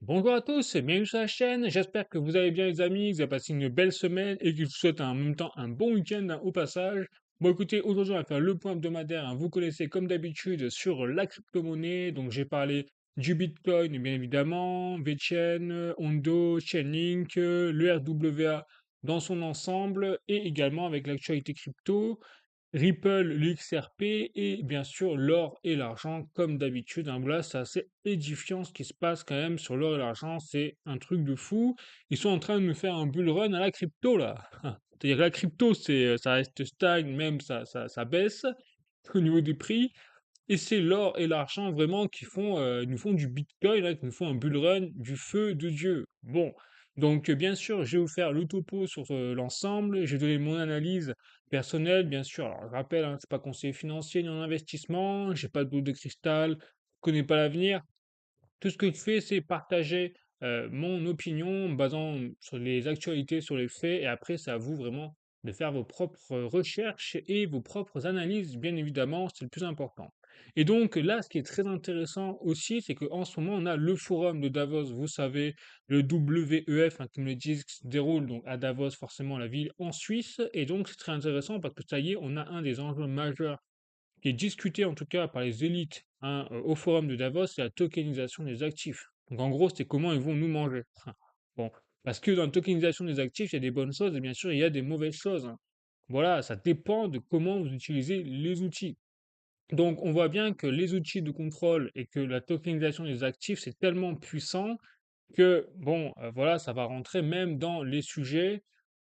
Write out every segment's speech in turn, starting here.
Bonjour à tous et bienvenue sur la chaîne. J'espère que vous allez bien les amis, que vous avez passé une belle semaine et que je vous souhaite en même temps un bon week-end au passage. Bon écoutez, aujourd'hui on va faire le point hebdomadaire, hein. Vous connaissez comme d'habitude sur la crypto-monnaie. Donc j'ai parlé du Bitcoin bien évidemment, VeChain, Ondo, Chainlink, le RWA dans son ensemble et également avec l'actualité crypto. Ripple, l'XRP et bien sûr l'or et l'argent comme d'habitude, hein. Voilà, c'est assez édifiant ce qui se passe quand même sur l'or et l'argent, c'est un truc de fou. Ils sont en train de nous faire un bull run à la crypto là. C'est-à-dire que la crypto, ça reste stagne, même ça baisse au niveau des prix. Et c'est l'or et l'argent vraiment qui nous font du Bitcoin, là, qui nous font un bull run du feu de Dieu. Bon, donc bien sûr, je vais vous faire le topo sur l'ensemble, je vais donner mon analyse personnelle, bien sûr. Alors, je rappelle, hein, c'est pas conseiller financier ni en investissement, j'ai pas de boule de cristal, je connais pas l'avenir. Tout ce que je fais, c'est partager mon opinion en me basant sur les actualités, sur les faits, et après, c'est à vous vraiment de faire vos propres recherches et vos propres analyses, bien évidemment, c'est le plus important. Et donc là, ce qui est très intéressant aussi, c'est qu'en ce moment, on a le forum de Davos, vous savez, le WEF, hein, comme le disent, qui se déroule donc à Davos, forcément la ville en Suisse, et donc c'est très intéressant parce que ça y est, on a un des enjeux majeurs qui est discuté en tout cas par les élites, hein, au forum de Davos, c'est la tokenisation des actifs. Donc en gros, c'est comment ils vont nous manger. Bon, parce que dans la tokenisation des actifs, il y a des bonnes choses et bien sûr, il y a des mauvaises choses, hein. Voilà, ça dépend de comment vous utilisez les outils. Donc on voit bien que les outils de contrôle et que la tokenisation des actifs, c'est tellement puissant que, bon, voilà, ça va rentrer même dans les sujets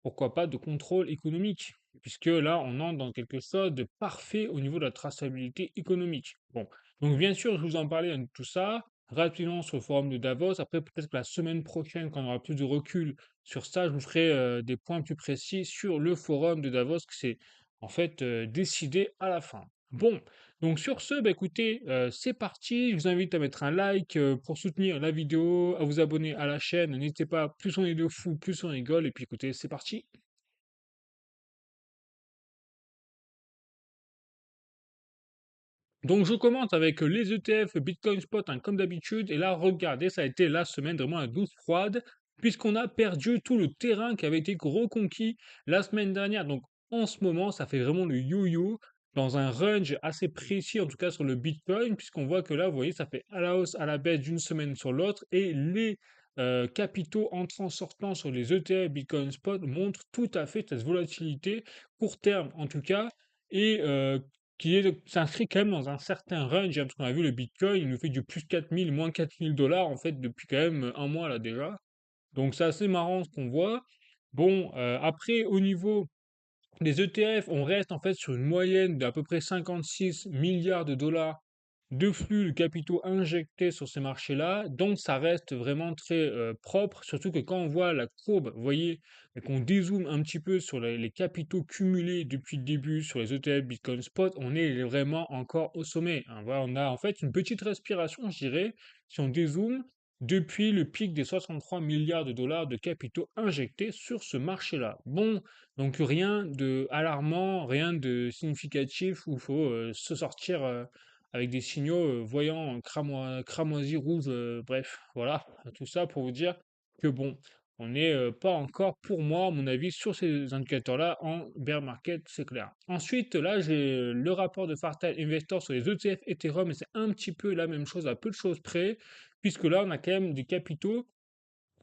pourquoi pas de contrôle économique, puisque là, on entre dans quelque chose de parfait au niveau de la traçabilité économique. Bon, donc bien sûr, je vous en parlais de tout ça rapidement sur le forum de Davos. Après, peut-être que la semaine prochaine, quand on aura plus de recul sur ça, je vous ferai des points plus précis sur le forum de Davos, qui s'est en fait décidé à la fin. Bon, donc sur ce, bah écoutez, c'est parti. Je vous invite à mettre un like pour soutenir la vidéo, à vous abonner à la chaîne. N'hésitez pas, plus on est de fous, plus on rigole. Et puis écoutez, c'est parti. Donc je commente avec les ETF Bitcoin Spot, hein, comme d'habitude. Et là, regardez, ça a été la semaine vraiment la douce froide, puisqu'on a perdu tout le terrain qui avait été reconquis la semaine dernière. Donc en ce moment, ça fait vraiment le yo-yo dans un range assez précis, en tout cas sur le Bitcoin, puisqu'on voit que là, vous voyez, ça fait à la hausse, à la baisse d'une semaine sur l'autre, et les capitaux entrants sortants sur les ETF Bitcoin Spot montrent tout à fait cette volatilité, court terme en tout cas, et s'inscrit quand même dans un certain range, hein, parce qu'on a vu le Bitcoin, il nous fait du plus 4000, moins 4000 dollars, en fait, depuis quand même un mois, là, déjà. Donc, c'est assez marrant ce qu'on voit. Bon, après, au niveau les ETF, on reste en fait sur une moyenne d'à peu près 56 milliards de dollars de flux de capitaux injectés sur ces marchés-là, donc ça reste vraiment très propre, surtout que quand on voit la courbe, vous voyez, et qu'on dézoome un petit peu sur les capitaux cumulés depuis le début sur les ETF Bitcoin Spot, on est vraiment encore au sommet, hein. Voilà, on a en fait une petite respiration, je dirais, si on dézoome, depuis le pic des 63 milliards de dollars de capitaux injectés sur ce marché-là. Bon, donc rien de alarmant, rien de significatif où il faut se sortir avec des signaux voyants cramoisis rouges, bref, voilà, tout ça pour vous dire que bon, on n'est pas encore, pour moi, à mon avis, sur ces indicateurs-là en bear market, c'est clair. Ensuite, là, j'ai le rapport de Fartile Investor sur les ETF Ethereum, et c'est un petit peu la même chose, à peu de choses près, puisque là, on a quand même des capitaux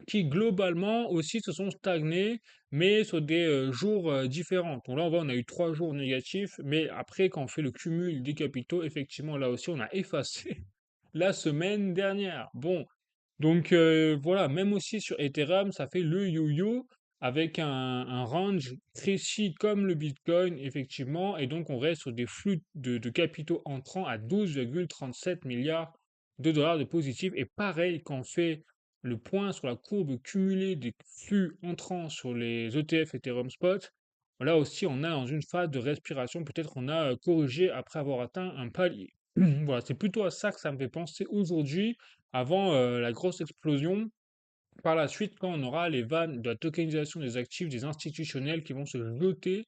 qui globalement aussi se sont stagnés, mais sur des jours différents. Donc là, on voit, on a eu 3 jours négatifs, mais après, quand on fait le cumul des capitaux, effectivement, là aussi, on a effacé la semaine dernière. Bon, donc voilà, même aussi sur Ethereum, ça fait le yo-yo avec un range précis comme le Bitcoin, effectivement, et donc on reste sur des flux de capitaux entrants à 12,37 milliards de dollars de positifs. Et pareil, quand on fait le point sur la courbe cumulée des flux entrants sur les ETF Ethereum Spot, là aussi on a dans une phase de respiration, peut-être on a corrigé après avoir atteint un palier. Voilà, c'est plutôt à ça que ça me fait penser aujourd'hui avant la grosse explosion, par la suite, quand on aura les vannes de la tokenisation des actifs des institutionnels qui vont se jeter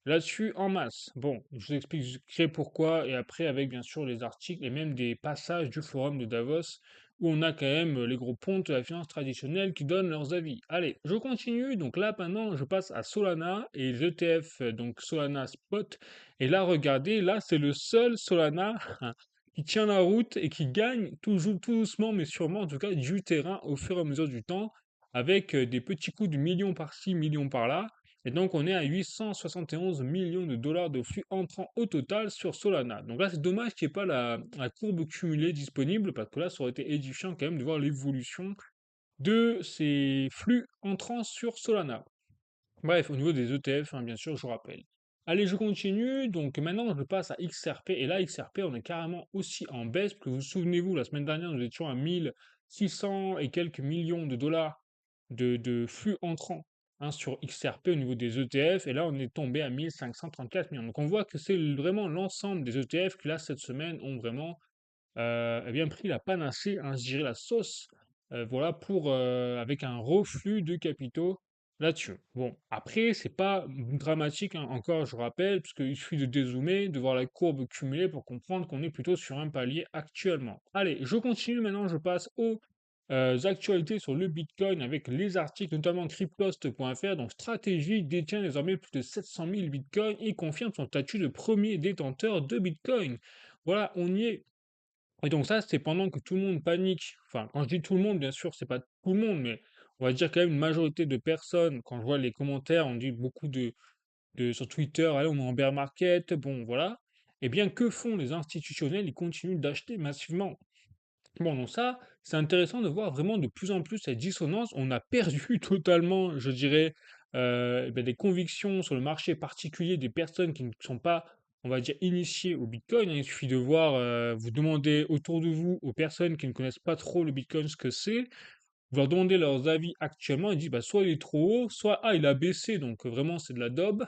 là-dessus en masse. Bon, je vous expliquerai pourquoi et après avec bien sûr les articles et même des passages du forum de Davos où on a quand même les gros pontes de la finance traditionnelle qui donnent leurs avis. Allez, je continue. Donc là, maintenant, je passe à Solana et les ETF, donc Solana Spot. Et là, regardez, là, c'est le seul Solana qui tient la route et qui gagne toujours tout doucement, mais sûrement, en tout cas, du terrain au fur et à mesure du temps, avec des petits coups de millions par-ci, millions par-là. Et donc, on est à 871 millions de dollars de flux entrants au total sur Solana. Donc là, c'est dommage qu'il n'y ait pas la courbe cumulée disponible, parce que là, ça aurait été édifiant quand même de voir l'évolution de ces flux entrants sur Solana. Bref, au niveau des ETF, hein, bien sûr, je vous rappelle. Allez, je continue. Donc maintenant, je passe à XRP. Et là, XRP, on est carrément aussi en baisse. Parce que vous souvenez-vous, la semaine dernière, nous étions à 1600 et quelques millions de dollars de flux entrants, hein, sur XRP au niveau des ETF. Et là, on est tombé à 1534 millions. Donc on voit que c'est vraiment l'ensemble des ETF qui, là, cette semaine, ont vraiment eh bien pris la panacée, hein, je dirais la sauce, voilà, pour, avec un reflux de capitaux là-dessus. Bon, après, c'est pas dramatique, hein, encore, je rappelle, parce qu'il suffit de dézoomer, de voir la courbe cumulée pour comprendre qu'on est plutôt sur un palier actuellement. Allez, je continue maintenant, je passe aux actualités sur le Bitcoin avec les articles, notamment cryptost.fr. Donc, Stratégie détient désormais plus de 700 000 Bitcoins et confirme son statut de premier détenteur de Bitcoin. Voilà, on y est. Et donc ça, c'est pendant que tout le monde panique. Enfin, quand je dis tout le monde, bien sûr, c'est pas tout le monde, mais on va dire quand même une majorité de personnes. Quand je vois les commentaires, on dit beaucoup sur Twitter, allez, on est en bear market, bon, voilà. Eh bien, que font les institutionnels? Ils continuent d'acheter massivement. Bon, donc ça, c'est intéressant de voir vraiment de plus en plus cette dissonance. On a perdu totalement, je dirais, eh ben, des convictions sur le marché particulier des personnes qui ne sont pas, on va dire, initiées au Bitcoin, hein. Il suffit de voir, vous demandez autour de vous aux personnes qui ne connaissent pas trop le Bitcoin ce que c'est, vous leur demandez leurs avis actuellement, ils disent bah, soit il est trop haut, soit ah, il a baissé, donc vraiment c'est de la daube.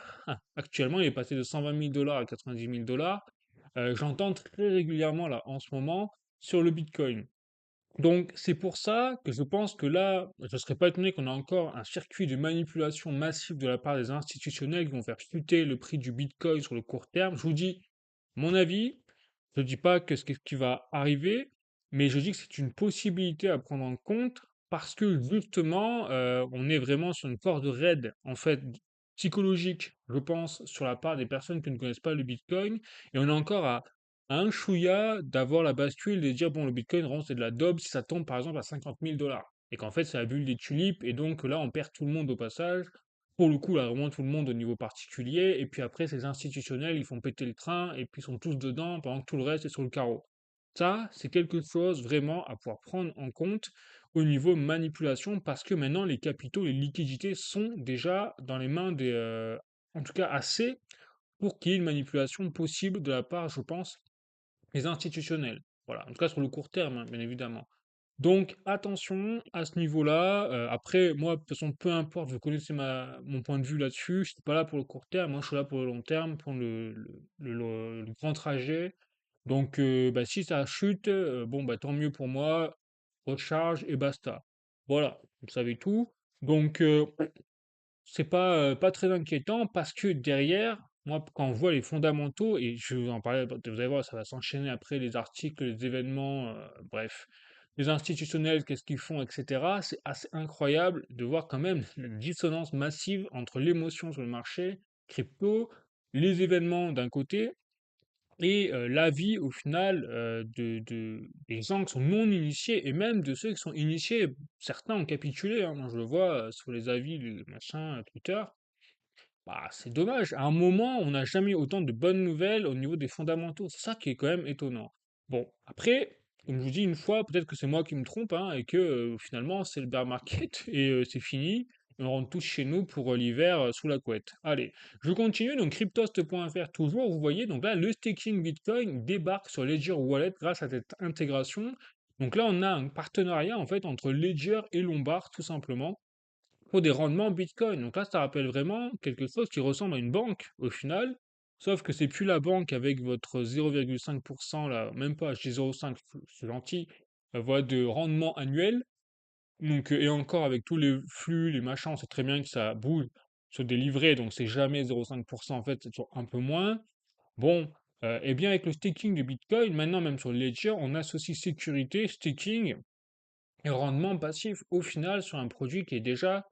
Actuellement, il est passé de 120 000 dollars à 90 000 dollars. J'entends très régulièrement là en ce moment sur le Bitcoin. Donc, c'est pour ça que je pense que là, je ne serais pas étonné qu'on ait encore un circuit de manipulation massive de la part des institutionnels qui vont faire chuter le prix du Bitcoin sur le court terme. Je vous dis mon avis, je ne dis pas que ce qui va arriver, mais je dis que c'est une possibilité à prendre en compte parce que justement, on est vraiment sur une corde raide, en fait, psychologique, je pense, sur la part des personnes qui ne connaissent pas le Bitcoin. Et on est encore à un chouïa d'avoir la bascule et de dire, bon, le Bitcoin, vraiment, c'est de la daube si ça tombe, par exemple, à 50 000 dollars. Et qu'en fait, c'est la bulle des tulipes. Et donc là, on perd tout le monde au passage. Pour le coup, là, vraiment tout le monde au niveau particulier. Et puis après, ces institutionnels, ils font péter le train et puis ils sont tous dedans pendant que tout le reste est sur le carreau. Ça, c'est quelque chose vraiment à pouvoir prendre en compte au niveau manipulation parce que maintenant, les capitaux, les liquidités sont déjà dans les mains des, en tout cas assez, pour qu'il y ait une manipulation possible de la part, je pense, des institutionnels. Voilà, en tout cas sur le court terme, hein, bien évidemment. Donc attention à ce niveau-là. Après, moi, de toute façon, peu importe, vous connaissez mon point de vue là-dessus. Je suis pas là pour le court terme, moi je suis là pour le long terme, pour le grand trajet. Donc bah, si ça chute, bon bah tant mieux pour moi, recharge et basta. Voilà, vous savez tout. Donc c'est pas très inquiétant parce que derrière, moi, quand on voit les fondamentaux, et je vais en parler, vous allez voir, ça va s'enchaîner après les articles, les événements, bref, les institutionnels, qu'est-ce qu'ils font, etc. C'est assez incroyable de voir quand même la dissonance massive entre l'émotion sur le marché crypto, les événements d'un côté, et l'avis au final des gens qui sont non initiés, et même de ceux qui sont initiés. Certains ont capitulé, hein. Moi je le vois sur les avis, les machins, Twitter. Bah, c'est dommage. À un moment, on n'a jamais eu autant de bonnes nouvelles au niveau des fondamentaux. C'est ça qui est quand même étonnant. Bon, après, comme je vous dis une fois, peut-être que c'est moi qui me trompe, hein, et que finalement c'est le bear market et c'est fini. Et on rentre tous chez nous pour l'hiver sous la couette. Allez, je continue. Donc cryptost.fr toujours, vous voyez. Donc là, le staking Bitcoin débarque sur Ledger Wallet grâce à cette intégration. Donc là, on a un partenariat en fait entre Ledger et Lombard, tout simplement pour des rendements Bitcoin. Donc là, ça rappelle vraiment quelque chose qui ressemble à une banque au final, sauf que c'est plus la banque avec votre 0,5%, là, même pas, je dis 0,5, c'est gentil, voilà, de rendement annuel. Donc, et encore avec tous les flux, les machins, on sait très bien que ça bouge sur des livrets, donc c'est jamais 0,5%, en fait, c'est toujours un peu moins. Bon, et bien avec le staking de Bitcoin, maintenant même sur Ledger, on associe sécurité, staking, et rendement passif au final sur un produit qui est déjà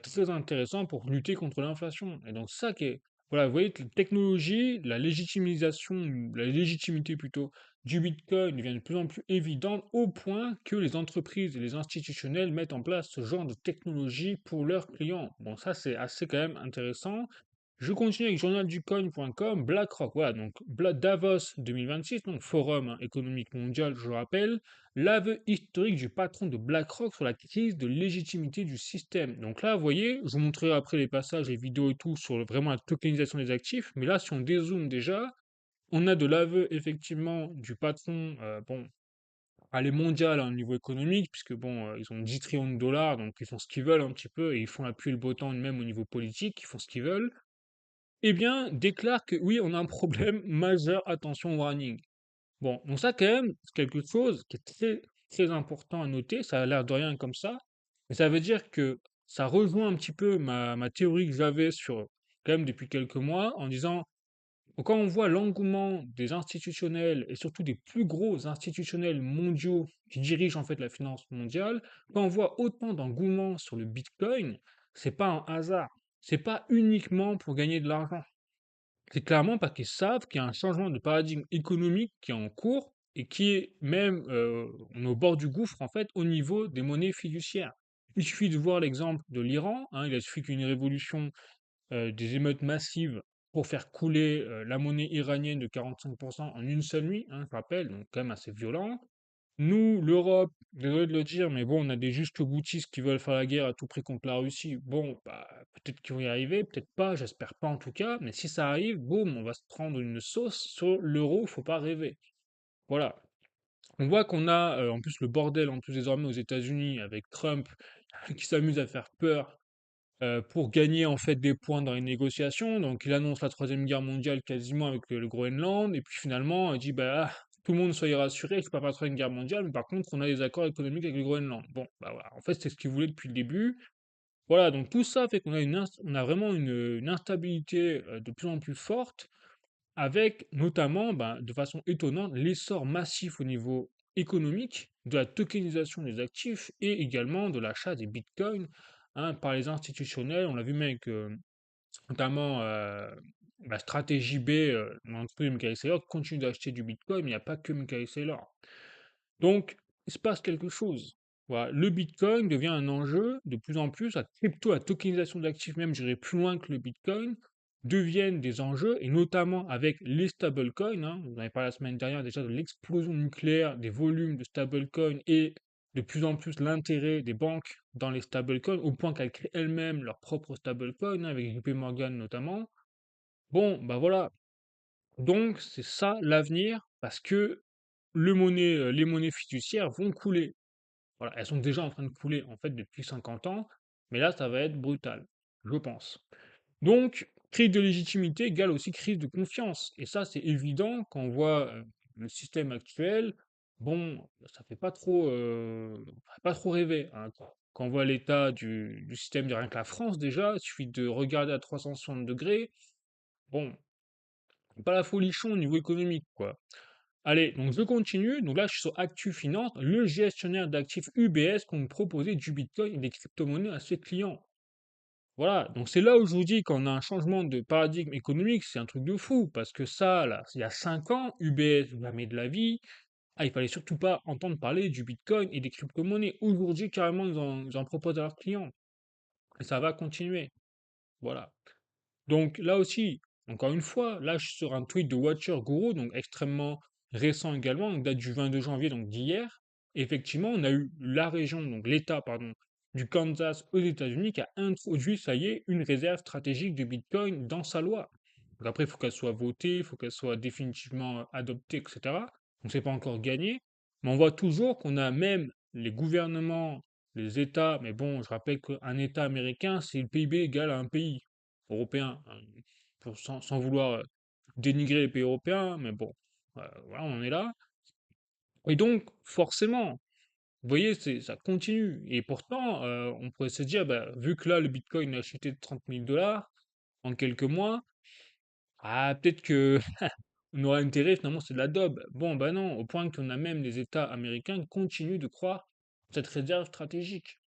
très intéressant pour lutter contre l'inflation. Et donc ça qui est, voilà, vous voyez que la technologie, la légitimisation, la légitimité plutôt du Bitcoin devient de plus en plus évidente au point que les entreprises et les institutionnels mettent en place ce genre de technologie pour leurs clients. Bon, ça c'est assez quand même intéressant. Je continue avec journalducoin.com, BlackRock, voilà, donc Davos 2026, donc Forum économique mondial, je rappelle, l'aveu historique du patron de BlackRock sur la crise de légitimité du système. Donc là, vous voyez, je vous montrerai après les passages, les vidéos et tout sur vraiment la tokenisation des actifs, mais là, si on dézoome déjà, on a de l'aveu effectivement du patron, bon, allez mondial hein, au niveau économique, puisque bon, ils ont 10 trillions de dollars, donc ils font ce qu'ils veulent un petit peu, et ils font la pluie et le beau temps même au niveau politique, ils font ce qu'ils veulent, eh bien, déclare que oui, on a un problème majeur, attention warning. Bon, donc ça quand même, c'est quelque chose qui est très, très important à noter, ça a l'air de rien comme ça, mais ça veut dire que ça rejoint un petit peu ma théorie que j'avais sur, quand même depuis quelques mois, en disant, quand on voit l'engouement des institutionnels et surtout des plus gros institutionnels mondiaux qui dirigent en fait la finance mondiale, quand on voit autant d'engouement sur le Bitcoin, c'est pas un hasard, c'est pas uniquement pour gagner de l'argent. C'est clairement parce qu'ils savent qu'il y a un changement de paradigme économique qui est en cours et qui est même on est au bord du gouffre en fait au niveau des monnaies fiduciaires. Il suffit de voir l'exemple de l'Iran, hein, il a suffi qu'une révolution, des émeutes massives pour faire couler la monnaie iranienne de 45% en une seule nuit, hein, je rappelle, donc quand même assez violent. Nous, l'Europe, désolé de le dire, mais bon, on a des jusque-boutistes qui veulent faire la guerre à tout prix contre la Russie. Bon, bah, peut-être qu'ils vont y arriver, peut-être pas, j'espère pas en tout cas, mais si ça arrive, boum, on va se prendre une sauce sur l'euro, faut pas rêver. Voilà. On voit qu'on a en plus le bordel en plus désormais aux États-Unis avec Trump qui s'amuse à faire peur pour gagner en fait des points dans les négociations. Donc il annonce la troisième guerre mondiale quasiment avec le Groenland, et puis finalement il dit bah tout le monde soyez rassurés, c'est pas la troisième guerre mondiale, mais par contre on a des accords économiques avec le Groenland. Bon, bah voilà, en fait c'est ce qu'il voulait depuis le début. Voilà, donc tout ça fait qu'on a on a vraiment une instabilité de plus en plus forte, avec notamment, bah, de façon étonnante, l'essor massif au niveau économique de la tokenisation des actifs et également de l'achat des bitcoins hein, par les institutionnels. On l'a vu même avec notamment la stratégie B, l'entreprise de Michael Saylor, qui continue d'acheter du bitcoin, mais il n'y a pas que Michael Saylor. Donc, il se passe quelque chose. Voilà, le Bitcoin devient un enjeu de plus en plus, la crypto, la tokenisation d'actifs, même j'irai plus loin que le Bitcoin, deviennent des enjeux, et notamment avec les stablecoins. Hein, vous en avez parlé la semaine dernière déjà de l'explosion nucléaire des volumes de stablecoins et de plus en plus l'intérêt des banques dans les stablecoins, au point qu'elles créent elles-mêmes leurs propres stablecoins, hein, avec JP Morgan notamment. Bon, bah voilà. Donc, c'est ça l'avenir, parce que les monnaies fiduciaires vont couler. Voilà, elles sont déjà en train de couler en fait depuis 50 ans, mais là ça va être brutal, je pense. Donc, crise de légitimité égale aussi crise de confiance. Et ça, c'est évident quand on voit le système actuel. Bon, ça fait pas trop rêver, hein. Quand on voit l'état du système de rien que la France déjà, il suffit de regarder à 360 degrés. Bon, pas la folichon au niveau économique, quoi. Allez, donc je continue. Donc là, je suis sur Actu Finance, le gestionnaire d'actifs UBS qu'on me proposait du Bitcoin et des crypto-monnaies à ses clients. Voilà, donc c'est là où je vous dis qu'on a un changement de paradigme économique, c'est un truc de fou, parce que ça, là, il y a 5 ans, UBS, jamais de la vie, il fallait surtout pas entendre parler du Bitcoin et des crypto-monnaies. Aujourd'hui, carrément, ils en proposent à leurs clients. Et ça va continuer. Voilà. Donc là aussi, encore une fois, là je suis sur un tweet de Watcher Guru, donc extrêmement récent également, donc date du 22 janvier, donc d'hier. Effectivement, on a eu la région, donc l'État, pardon, du Kansas aux États-Unis qui a introduit, ça y est, une réserve stratégique de Bitcoin dans sa loi. Donc après, il faut qu'elle soit votée, il faut qu'elle soit définitivement adoptée, etc. Donc c'est pas encore gagné, mais on voit toujours qu'on a même les gouvernements, les États, mais bon, je rappelle qu'un État américain, c'est le PIB égal à un pays européens, hein, sans vouloir dénigrer les pays européens, mais bon, voilà, on en est là. Et donc, forcément, vous voyez, ça continue. Et pourtant, on pourrait se dire, bah, vu que là, le Bitcoin a chuté de 30 000 dollars en quelques mois, ah, peut-être que on aura intérêt, finalement, c'est de la daube. Bon, bah non, au point qu'on a même les États américains qui continuent de croire cette réserve stratégique.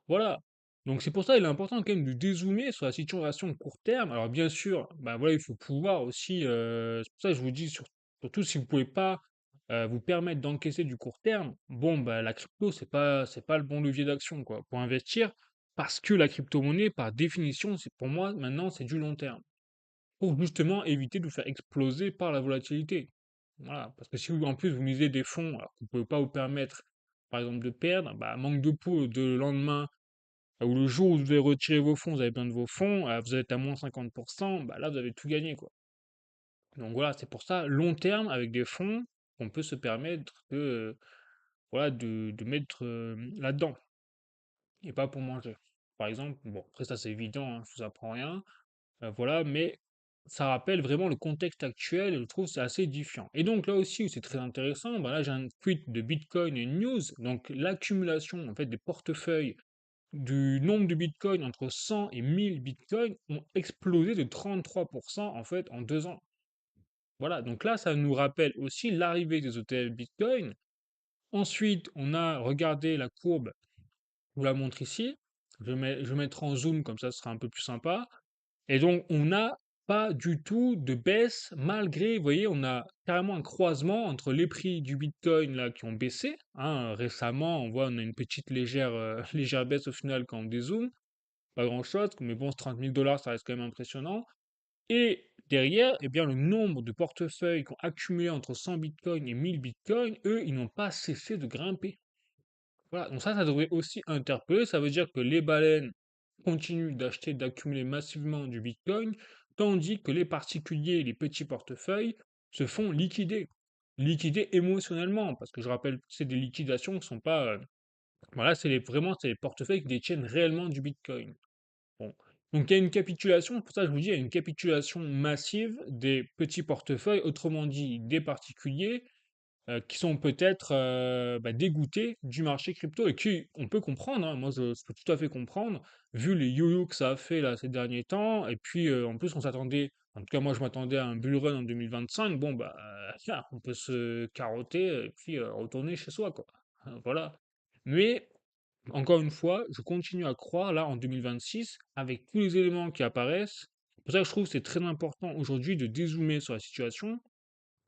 Voilà. Donc c'est pour ça il est important quand même de dézoomer sur la situation court terme. Alors bien sûr, bah, voilà, il faut pouvoir aussi, c'est pour ça que je vous dis surtout si vous pouvez pas, vous permettre d'encaisser du court terme, bon, bah, la crypto, c'est pas le bon levier d'action, quoi, pour investir. Parce que la crypto-monnaie, par définition, c'est pour moi, maintenant, c'est du long terme. Pour justement éviter de vous faire exploser par la volatilité. Voilà, parce que si vous, en plus, vous misez des fonds, alors que vous pouvez pas vous permettre, par exemple, de perdre, bah, manque de peau de lendemain ou le jour où vous devez retirer vos fonds, vous avez besoin de vos fonds, vous êtes à moins 50%, bah là, vous avez tout gagné, quoi. Donc voilà, c'est pour ça, long terme, avec des fonds, on peut se permettre voilà, de mettre là-dedans, et pas pour manger. Par exemple, bon, après ça c'est évident, hein, je vous apprends rien, voilà, mais ça rappelle vraiment le contexte actuel, et je trouve que c'est assez édifiant. Et donc là aussi, où c'est très intéressant, bah là j'ai un tweet de Bitcoin et News, donc l'accumulation en fait des portefeuilles du nombre de bitcoins entre 100 et 1000 bitcoins ont explosé de 33% en fait en 2 ans. Voilà, donc là, ça nous rappelle aussi l'arrivée des ETF Bitcoin. Ensuite, on a regardé la courbe, je vous la montre ici. Je vais mettre en zoom, comme ça ce sera un peu plus sympa. Et donc, on n'a pas du tout de baisse, malgré, vous voyez, on a carrément un croisement entre les prix du Bitcoin là, qui ont baissé, hein, récemment, on voit, on a une petite légère, légère baisse au final quand on dézoome, pas grand-chose, mais bon, 30 000 dollars, ça reste quand même impressionnant. Et derrière, eh bien, le nombre de portefeuilles qui ont accumulé entre 100 bitcoins et 1000 bitcoins, eux, ils n'ont pas cessé de grimper. Voilà, donc ça devrait aussi interpeller. Ça veut dire que les baleines continuent d'acheter, d'accumuler massivement du bitcoin, tandis que les particuliers, les petits portefeuilles, se font liquider. Liquider émotionnellement, parce que je rappelle que c'est des liquidations qui ne sont pas. Voilà, vraiment, c'est les portefeuilles qui détiennent réellement du bitcoin. Bon. Donc il y a une capitulation, c'est pour ça que je vous dis, il y a une capitulation massive des petits portefeuilles, autrement dit des particuliers, qui sont peut-être bah, dégoûtés du marché crypto et qui, on peut comprendre, hein, moi je peux tout à fait comprendre, vu les yo-yo que ça a fait là ces derniers temps, et puis en plus on s'attendait, en tout cas moi je m'attendais à un bull run en 2025, bon bah tiens, on peut se carotter et puis retourner chez soi quoi. Voilà. Mais encore une fois, je continue à croire, là, en 2026, avec tous les éléments qui apparaissent. C'est pour ça que je trouve que c'est très important aujourd'hui de dézoomer sur la situation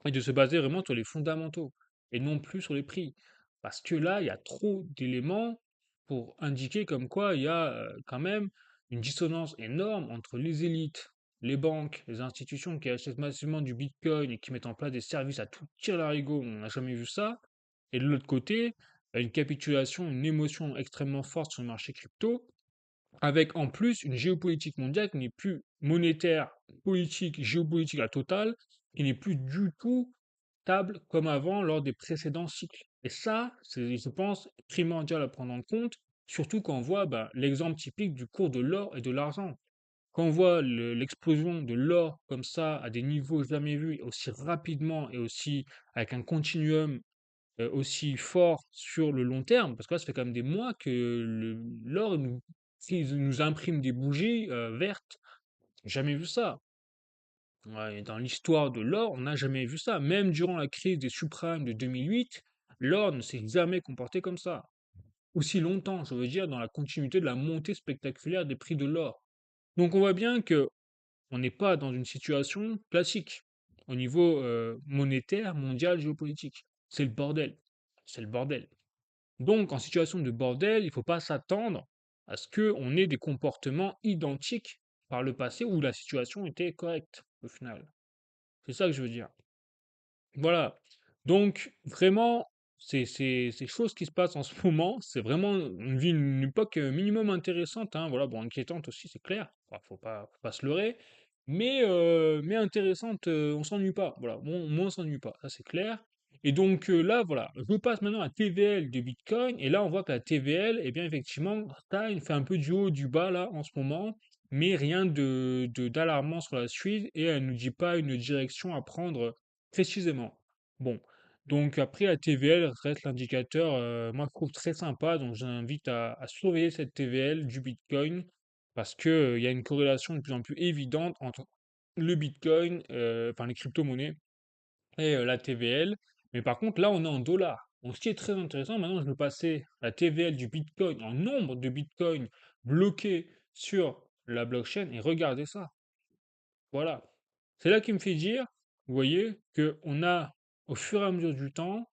et de se baser vraiment sur les fondamentaux et non plus sur les prix. Parce que là, il y a trop d'éléments pour indiquer comme quoi il y a quand même une dissonance énorme entre les élites, les banques, les institutions qui achètent massivement du Bitcoin et qui mettent en place des services à tout tir larigot, on n'a jamais vu ça. Et de l'autre côté, une capitulation, une émotion extrêmement forte sur le marché crypto, avec en plus une géopolitique mondiale qui n'est plus monétaire, politique, géopolitique à totale, qui n'est plus du tout stable comme avant lors des précédents cycles. Et ça, c'est, je pense, primordial à prendre en compte, surtout quand on voit bah, l'exemple typique du cours de l'or et de l'argent. Quand on voit l'explosion de l'or comme ça, à des niveaux jamais vus, aussi rapidement et aussi avec un continuum aussi fort sur le long terme, parce que là, ça fait quand même des mois que l'or, s'il nous imprime des bougies vertes, jamais vu ça. Ouais, et dans l'histoire de l'or, on n'a jamais vu ça. Même durant la crise des subprimes de 2008, l'or ne s'est jamais comporté comme ça. Aussi longtemps, je veux dire, dans la continuité de la montée spectaculaire des prix de l'or. Donc on voit bien que on n'est pas dans une situation classique au niveau monétaire, mondial, géopolitique. C'est le bordel. C'est le bordel. Donc, en situation de bordel, il ne faut pas s'attendre à ce qu'on ait des comportements identiques par le passé où la situation était correcte, au final. C'est ça que je veux dire. Voilà. Donc, vraiment, ces choses qui se passent en ce moment, c'est vraiment, on vit une époque minimum intéressante, hein, voilà, bon, inquiétante aussi, c'est clair, faut pas se leurrer, mais intéressante, on s'ennuie pas, voilà, bon, moi on s'ennuie pas, ça c'est clair. Et donc là, voilà, je passe maintenant à TVL de Bitcoin, et là on voit que la TVL, eh bien effectivement, il fait un peu du haut, du bas là en ce moment, mais rien d'alarmant sur la suite, et elle ne nous dit pas une direction à prendre précisément. Bon, donc après la TVL reste l'indicateur, moi je trouve très sympa, donc j'invite à surveiller cette TVL du Bitcoin parce que il y a une corrélation de plus en plus évidente entre le Bitcoin, enfin les crypto-monnaies et la TVL. Mais par contre là on est en dollars. Donc, ce qui est très intéressant, maintenant, je vais passer la TVL du Bitcoin en nombre de Bitcoins bloqués sur la blockchain et regardez ça. Voilà. C'est là qui me fait dire, vous voyez, qu'on a, au fur et à mesure du temps,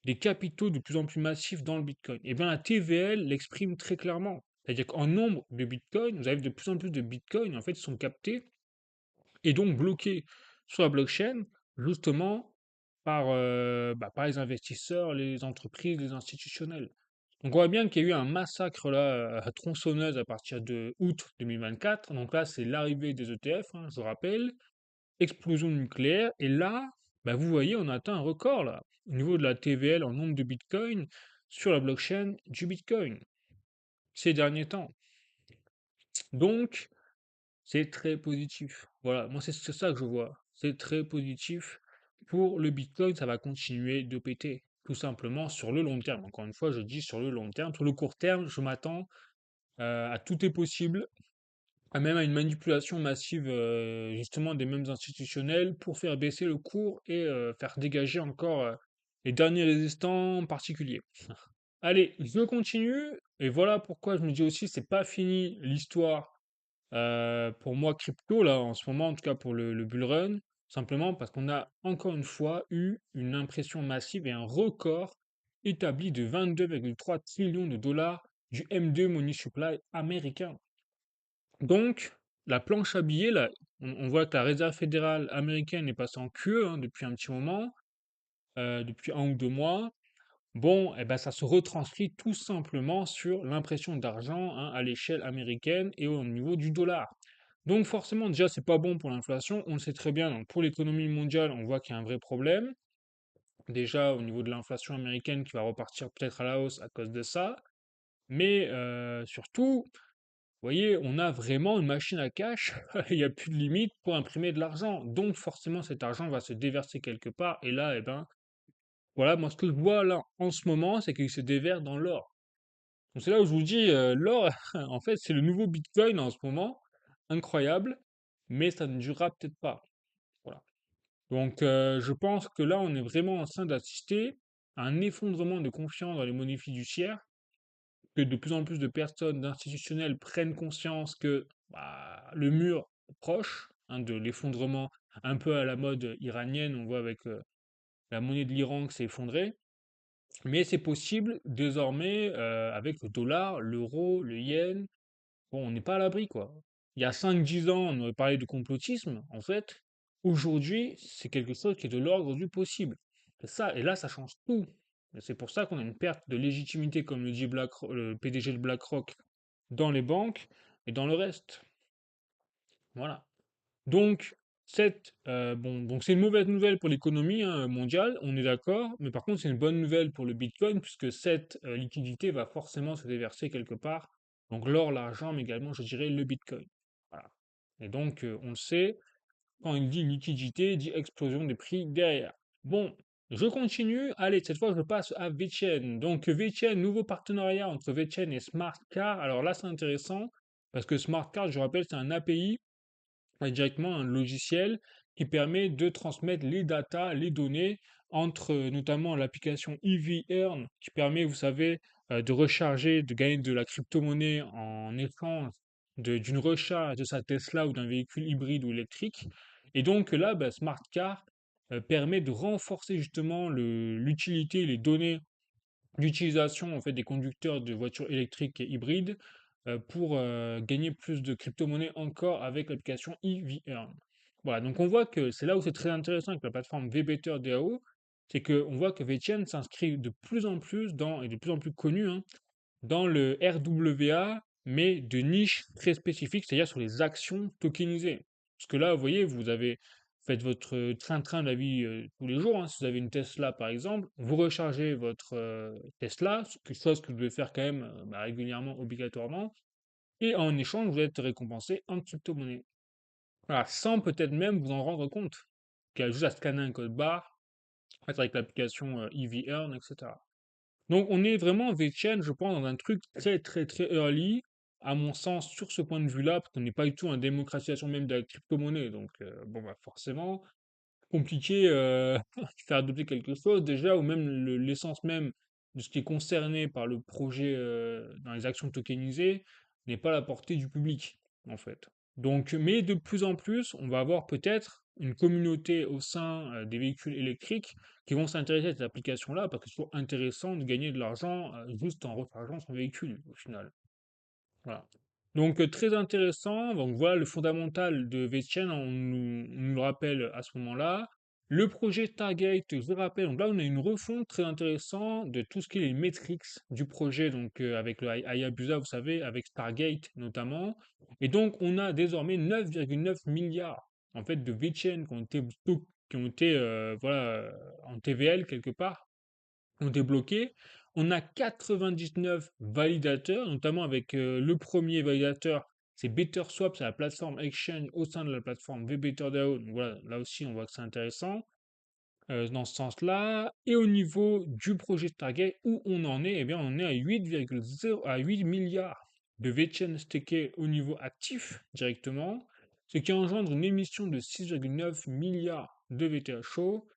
des capitaux de plus en plus massifs dans le Bitcoin. Et bien la TVL l'exprime très clairement. C'est-à-dire qu'en nombre de Bitcoin, vous avez de plus en plus de Bitcoin, en fait, qui sont captés et donc bloqués sur la blockchain, justement par les investisseurs, les entreprises, les institutionnels. Donc on voit bien qu'il y a eu un massacre là à tronçonneuse à partir de août 2024. Donc là, c'est l'arrivée des ETF, hein, je rappelle, explosion nucléaire. Et là, vous voyez, on a atteint un record là, au niveau de la TVL en nombre de Bitcoin sur la blockchain du Bitcoin ces derniers temps. Donc, c'est très positif. Voilà, moi c'est ça que je vois. C'est très positif pour le Bitcoin, ça va continuer de péter. Tout simplement sur le long terme. Encore une fois, je dis sur le long terme. Sur le court terme, je m'attends à tout est possible, même à une manipulation massive justement des mêmes institutionnels pour faire baisser le cours et faire dégager encore les derniers résistants particuliers. Allez, je continue, et voilà pourquoi je me dis aussi c'est pas fini l'histoire pour moi crypto là en ce moment, en tout cas pour le bull run, simplement parce qu'on a encore une fois eu une impression massive et un record établi de 22,3 trillions de dollars du M2 Money Supply américain. Donc, la planche à billets, là, on voit que la Réserve fédérale américaine est passée en QE depuis un petit moment, depuis 1 ou 2 mois. Bon, eh ben, ça se retranscrit tout simplement sur l'impression d'argent à l'échelle américaine et au niveau du dollar. Donc forcément, déjà, c'est pas bon pour l'inflation, on le sait très bien. Donc pour l'économie mondiale, on voit qu'il y a un vrai problème. Déjà au niveau de l'inflation américaine qui va repartir peut-être à la hausse à cause de ça. Mais surtout, vous voyez, on a vraiment une machine à cash, il n'y a plus de limite pour imprimer de l'argent. Donc forcément, cet argent va se déverser quelque part. Et là, eh ben, voilà, moi ce que je vois là en ce moment, c'est qu'il se déverse dans l'or. Donc c'est là où je vous dis, l'or, en fait, c'est le nouveau Bitcoin en ce moment. Incroyable, mais ça ne durera peut-être pas. Voilà. Donc je pense que là, on est vraiment en train d'assister à un effondrement de confiance dans les monnaies fiduciaires, que de plus en plus de personnes, d'institutionnels prennent conscience que le mur est proche de l'effondrement un peu à la mode iranienne, on voit avec la monnaie de l'Iran qui s'est effondrée, mais c'est possible désormais avec le dollar, l'euro, le yen. Bon, on n'est pas à l'abri, quoi. Il y a 5, 10 ans, on aurait parlé de complotisme. En fait, aujourd'hui, c'est quelque chose qui est de l'ordre du possible. C'est ça, et là, ça change tout. Et c'est pour ça qu'on a une perte de légitimité, comme le dit le PDG de BlackRock, dans les banques et dans le reste. Voilà. Donc, donc c'est une mauvaise nouvelle pour l'économie mondiale, on est d'accord, mais par contre, c'est une bonne nouvelle pour le Bitcoin, puisque cette liquidité va forcément se déverser quelque part. Donc l'or, l'argent, mais également, je dirais, le Bitcoin. Voilà. Et donc, on le sait, quand il dit liquidité, il dit explosion des prix derrière. Bon, je continue. Allez, cette fois, je passe à VeChain. Donc, VeChain, nouveau partenariat entre VeChain et Smartcard. Alors là, c'est intéressant, parce que Smartcard, je rappelle, c'est un API directement un logiciel qui permet de transmettre les datas, les données entre notamment l'application EV Earn qui permet, vous savez, de recharger, de gagner de la crypto-monnaie en échange d'une recharge de sa Tesla ou d'un véhicule hybride ou électrique. Et donc là, Smart Car permet de renforcer justement l'utilité, les données l'utilisation en fait des conducteurs de voitures électriques et hybrides pour gagner plus de crypto-monnaies encore avec l'application EVEarn. Voilà, donc on voit que c'est là où c'est très intéressant avec la plateforme VBetterDAO, c'est qu'on voit que VeChain s'inscrit de plus en plus dans, et de plus en plus connu, dans le RWA, mais de niche très spécifique, c'est-à-dire sur les actions tokenisées. Parce que là, vous voyez, vous avez fait votre train-train de la vie tous les jours. Si vous avez une Tesla, par exemple, vous rechargez votre Tesla, chose que vous devez faire quand même régulièrement, obligatoirement, et en échange, vous êtes récompensé en crypto-monnaie. Voilà, sans peut-être même vous en rendre compte. Il y a juste à scanner un code barre, avec l'application EVEarn, etc. Donc on est vraiment VeChain, je pense, dans un truc très très très early, à mon sens, sur ce point de vue-là, parce qu'on n'est pas du tout en démocratisation même de la crypto-monnaie. Donc forcément. compliqué de faire adopter quelque chose déjà, ou même l'essence même de ce qui est concerné par le projet dans les actions tokenisées n'est pas à la portée du public, en fait. Donc, mais de plus en plus, on va avoir peut-être une communauté au sein des véhicules électriques qui vont s'intéresser à cette application-là, parce que c'est toujours intéressant de gagner de l'argent juste en rechargeant son véhicule, au final. Voilà. Donc très intéressant. Donc voilà le fondamental de VeChain, on nous le rappelle à ce moment-là. Le projet Stargate, je le rappelle, donc là on a une refonte très intéressante de tout ce qui est les métriques du projet, donc avec le Hayabusa, vous savez, avec Stargate notamment. Et donc on a désormais 9,9 milliards en fait de VeChain qui ont été voilà, en TVL quelque part ont débloqué. On a 99 validateurs, notamment avec le premier validateur, c'est BetterSwap, c'est la plateforme exchange au sein de la plateforme VBetterDAO. Donc voilà, là aussi on voit que c'est intéressant dans ce sens-là. Et au niveau du projet Stargate, où on en est, eh bien on est à 8,0 à 8 milliards de VChain stakés au niveau actif directement, ce qui engendre une émission de 6,9 milliards de VTHO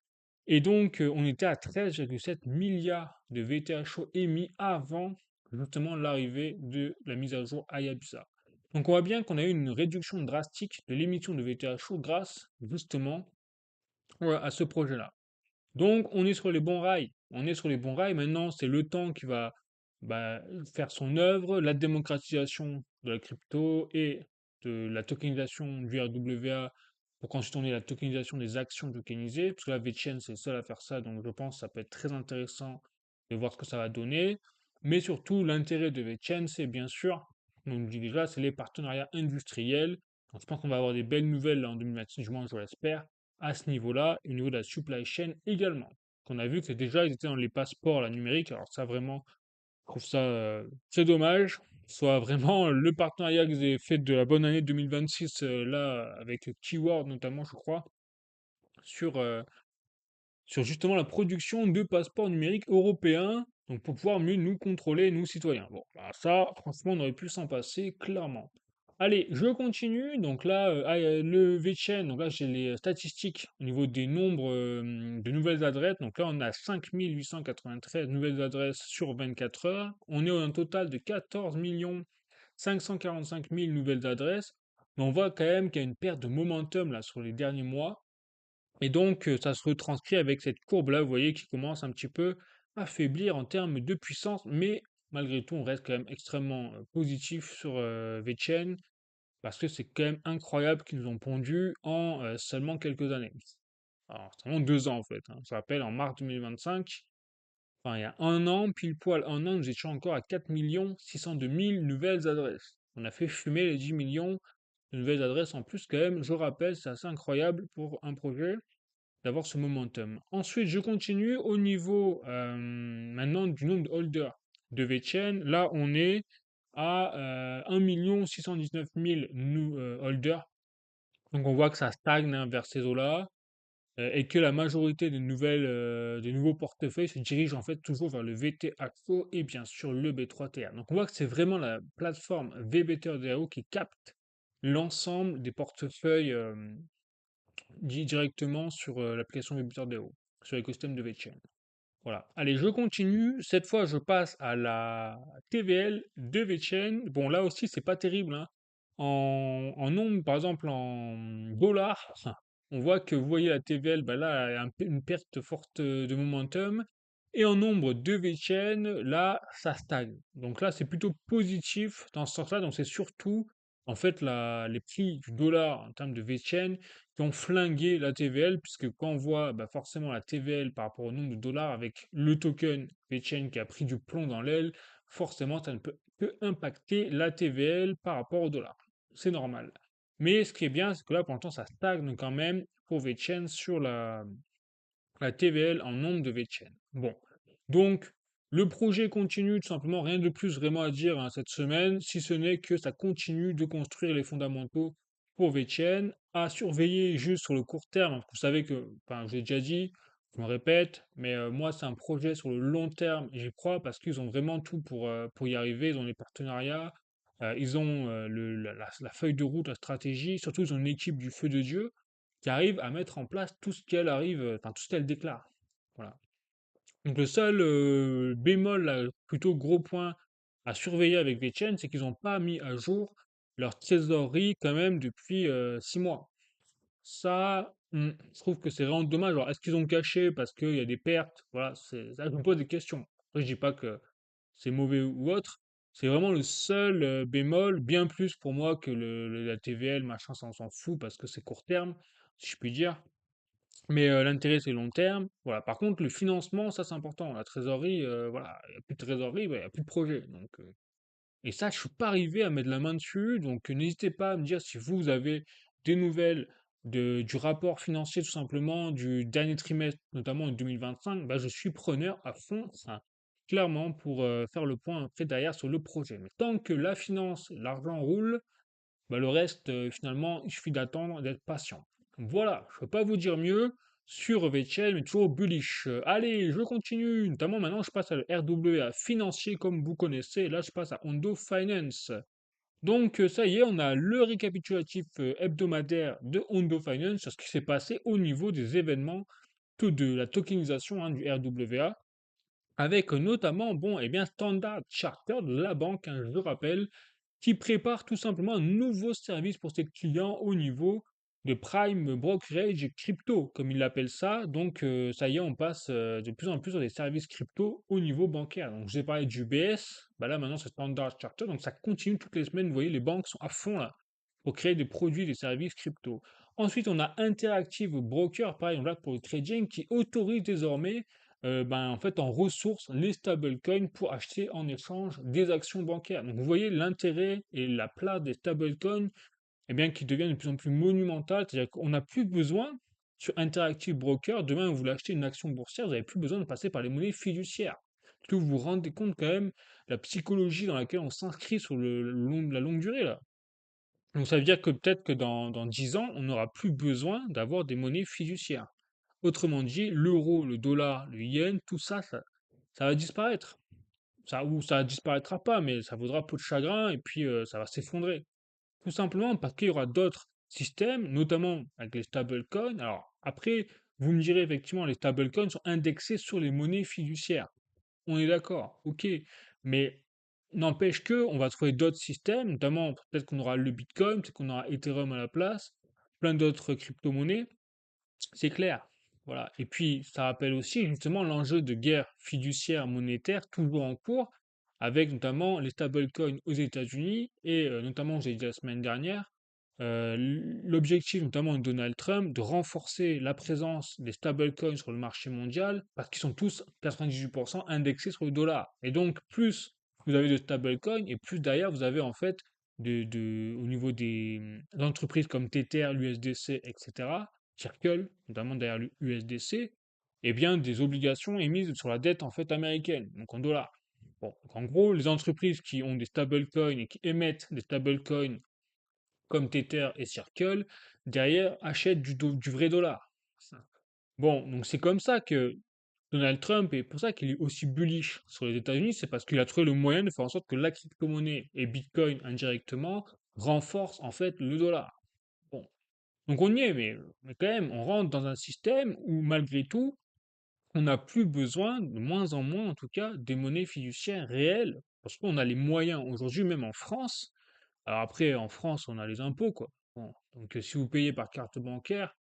et donc, on était à 13,7 milliards de VTHO émis avant justement l'arrivée de la mise à jour Hayabusa. Donc, on voit bien qu'on a eu une réduction drastique de l'émission de VTHO grâce justement à ce projet-là. Donc, on est sur les bons rails. On est sur les bons rails. Maintenant, c'est le temps qui va bah, faire son œuvre, la démocratisation de la crypto et de la tokenisation du RWA pour qu'ensuite on ait la tokenisation des actions tokenisées. Parce que la VeChain, c'est le seul à faire ça. Donc, je pense que ça peut être très intéressant de voir ce que ça va donner. Mais surtout, l'intérêt de VeChain, c'est bien sûr, on nous dit déjà, c'est les partenariats industriels. Donc, je pense qu'on va avoir des belles nouvelles là, en 2026, du moins, je l'espère à ce niveau-là, et au niveau de la supply chain également. Qu'on a vu que déjà, ils étaient dans les passeports là, numériques, alors ça vraiment, je trouve ça c'est dommage, soit vraiment le partenariat qu'ils aient fait de la bonne année 2026, là, avec Keyword notamment, je crois, sur, euh, sur justement la production de passeports numériques européens, donc pour pouvoir mieux nous contrôler, nous citoyens. Bon, bah ça, franchement, on aurait pu s'en passer, clairement. Allez, je continue. Donc là, le VChain, donc là, j'ai les statistiques au niveau des nombres de nouvelles adresses. Donc là, on a 5893 nouvelles adresses sur 24 heures. On est un total de 14 545 000 nouvelles adresses. Mais on voit quand même qu'il y a une perte de momentum là sur les derniers mois. Et donc, ça se retranscrit avec cette courbe-là, vous voyez, qui commence un petit peu à faiblir en termes de puissance, mais malgré tout, on reste quand même extrêmement positif sur VeChain, parce que c'est quand même incroyable qu'ils nous ont pondu en seulement quelques années. Alors, seulement 2 ans en fait, hein. Je rappelle, en mars 2025, enfin il y a un an, pile poil un an, nous étions encore à 4 602 000 nouvelles adresses. On a fait fumer les 10 millions de nouvelles adresses en plus quand même, je rappelle, c'est assez incroyable pour un projet d'avoir ce momentum. Ensuite, je continue au niveau maintenant du nombre de holders de VeChain. Là, on est à 1 619 000 holders. Donc, on voit que ça stagne hein, vers ces eaux-là et que la majorité des nouveaux portefeuilles se dirigent en fait toujours vers le VTHO et bien sûr le B3TR. Donc, on voit que c'est vraiment la plateforme VBTRDAO qui capte l'ensemble des portefeuilles directement sur l'application WebBuilder.do, sur l'écosystème de VeChain. Voilà. Allez, je continue. Cette fois, je passe à la TVL de VeChain. Bon, là aussi, c'est pas terrible, hein. En nombre, par exemple, en dollars, on voit que vous voyez la TVL, bah là, elle a une perte forte de momentum. Et en nombre de VeChain, là, ça stagne. Donc là, c'est plutôt positif dans ce sens-là. Donc c'est surtout, en fait, les prix du dollar en termes de VeChain qui ont flingué la TVL, puisque quand on voit bah, forcément la TVL par rapport au nombre de dollars avec le token VeChain qui a pris du plomb dans l'aile, forcément, ça ne peut que impacter la TVL par rapport au dollar. C'est normal. Mais ce qui est bien, c'est que là, pour l'instant, ça stagne quand même pour VeChain sur la TVL en nombre de VeChain. Bon, donc le projet continue tout simplement, rien de plus vraiment à dire hein, cette semaine, si ce n'est que ça continue de construire les fondamentaux pour VeChain, à surveiller juste sur le court terme. Vous savez que, enfin, je l'ai déjà dit, je me répète, mais moi c'est un projet sur le long terme, et j'y crois parce qu'ils ont vraiment tout pour y arriver, ils ont les partenariats, ils ont la feuille de route, la stratégie, surtout ils ont une équipe du feu de Dieu, qui arrive à mettre en place tout ce qu'elle arrive, enfin tout ce qu'elle déclare. Voilà. Donc le seul bémol, plutôt gros point à surveiller avec VeChain, c'est qu'ils n'ont pas mis à jour leur trésorerie quand même depuis 6 mois. Ça, je trouve que c'est vraiment dommage. Alors, est-ce qu'ils ont caché parce qu'il y a des pertes? Voilà, ça, je me pose des questions. Après, je dis pas que c'est mauvais ou autre. C'est vraiment le seul bémol, bien plus pour moi que la TVL, machin, ça on s'en fout parce que c'est court terme, si je puis dire. Mais l'intérêt, c'est long terme. Voilà. Par contre, le financement, ça c'est important. La trésorerie, voilà, il n'y a plus de trésorerie, bah, il n'y a plus de projet. Donc, et ça, je suis pas arrivé à mettre la main dessus, donc n'hésitez pas à me dire si vous avez des nouvelles du rapport financier tout simplement du dernier trimestre, notamment en 2025, bah, je suis preneur à fond, ça, clairement, pour faire le point après derrière sur le projet. Mais tant que la finance, l'argent roule, bah, le reste, finalement, il suffit d'attendre et d'être patient. Voilà, je peux pas vous dire mieux sur VeChain, mais toujours bullish. Allez, je continue. Notamment maintenant, je passe à le RWA financier comme vous connaissez. Et là, je passe à Hondo Finance. Donc, ça y est, on a le récapitulatif hebdomadaire de Hondo Finance sur ce qui s'est passé au niveau des événements de la tokenisation hein, du RWA avec notamment, bon, eh bien, Standard Chartered, la banque, hein, je le rappelle, qui prépare tout simplement un nouveau service pour ses clients au niveau de Prime Brokerage Crypto, comme ils l'appellent ça. Donc, ça y est, on passe de plus en plus sur des services crypto au niveau bancaire. Donc, j'ai parlé du UBS, bah là maintenant c'est Standard Chartered, donc ça continue toutes les semaines. Vous voyez, les banques sont à fond là pour créer des produits, des services crypto. Ensuite, on a Interactive Broker, par exemple là pour le trading, qui autorise désormais en fait, en ressources les stablecoins pour acheter en échange des actions bancaires. Donc vous voyez l'intérêt et la place des stablecoins eh bien, qui devient de plus en plus monumentale, c'est-à-dire qu'on n'a plus besoin sur Interactive Broker, demain vous voulez acheter une action boursière, vous n'avez plus besoin de passer par les monnaies fiduciaires. Est-ce que vous vous rendez compte quand même de la psychologie dans laquelle on s'inscrit sur la longue durée là? Donc ça veut dire que peut-être que dans 10 ans, on n'aura plus besoin d'avoir des monnaies fiduciaires. Autrement dit, l'euro, le dollar, le yen, tout ça, ça va disparaître. Ou ça disparaîtra pas, mais ça vaudra peau de chagrin et puis ça va s'effondrer. Tout simplement parce qu'il y aura d'autres systèmes, notamment avec les stablecoins. Alors après, vous me direz effectivement, les stablecoins sont indexés sur les monnaies fiduciaires. On est d'accord, ok. Mais n'empêche que on va trouver d'autres systèmes, notamment peut-être qu'on aura le Bitcoin, peut-être qu'on aura Ethereum à la place, plein d'autres crypto-monnaies. C'est clair. Voilà. Et puis, ça rappelle aussi justement l'enjeu de guerre fiduciaire monétaire toujours en cours, avec notamment les stablecoins aux États-Unis et notamment, j'ai dit la semaine dernière, l'objectif notamment de Donald Trump de renforcer la présence des stablecoins sur le marché mondial parce qu'ils sont tous 98% indexés sur le dollar. Et donc, plus vous avez de stablecoins et plus derrière vous avez en fait au niveau des entreprises comme Tether, l'USDC, etc Circle, notamment derrière l'USDC, eh bien des obligations émises sur la dette en fait américaine, donc en dollars. Bon, donc en gros, les entreprises qui ont des stablecoins et qui émettent des stablecoins comme Tether et Circle, derrière achètent du vrai dollar. Bon, donc c'est comme ça que Donald Trump, et pour ça qu'il est aussi bullish sur les États-Unis, c'est parce qu'il a trouvé le moyen de faire en sorte que la crypto-monnaie et Bitcoin indirectement renforcent en fait le dollar. Bon, donc on y est, mais quand même, on rentre dans un système où malgré tout, on n'a plus besoin, de moins en moins en tout cas, des monnaies fiduciaires réelles, parce qu'on a les moyens aujourd'hui, même en France. Alors après, en France, on a les impôts, quoi. Bon, donc si vous payez par carte bancaire,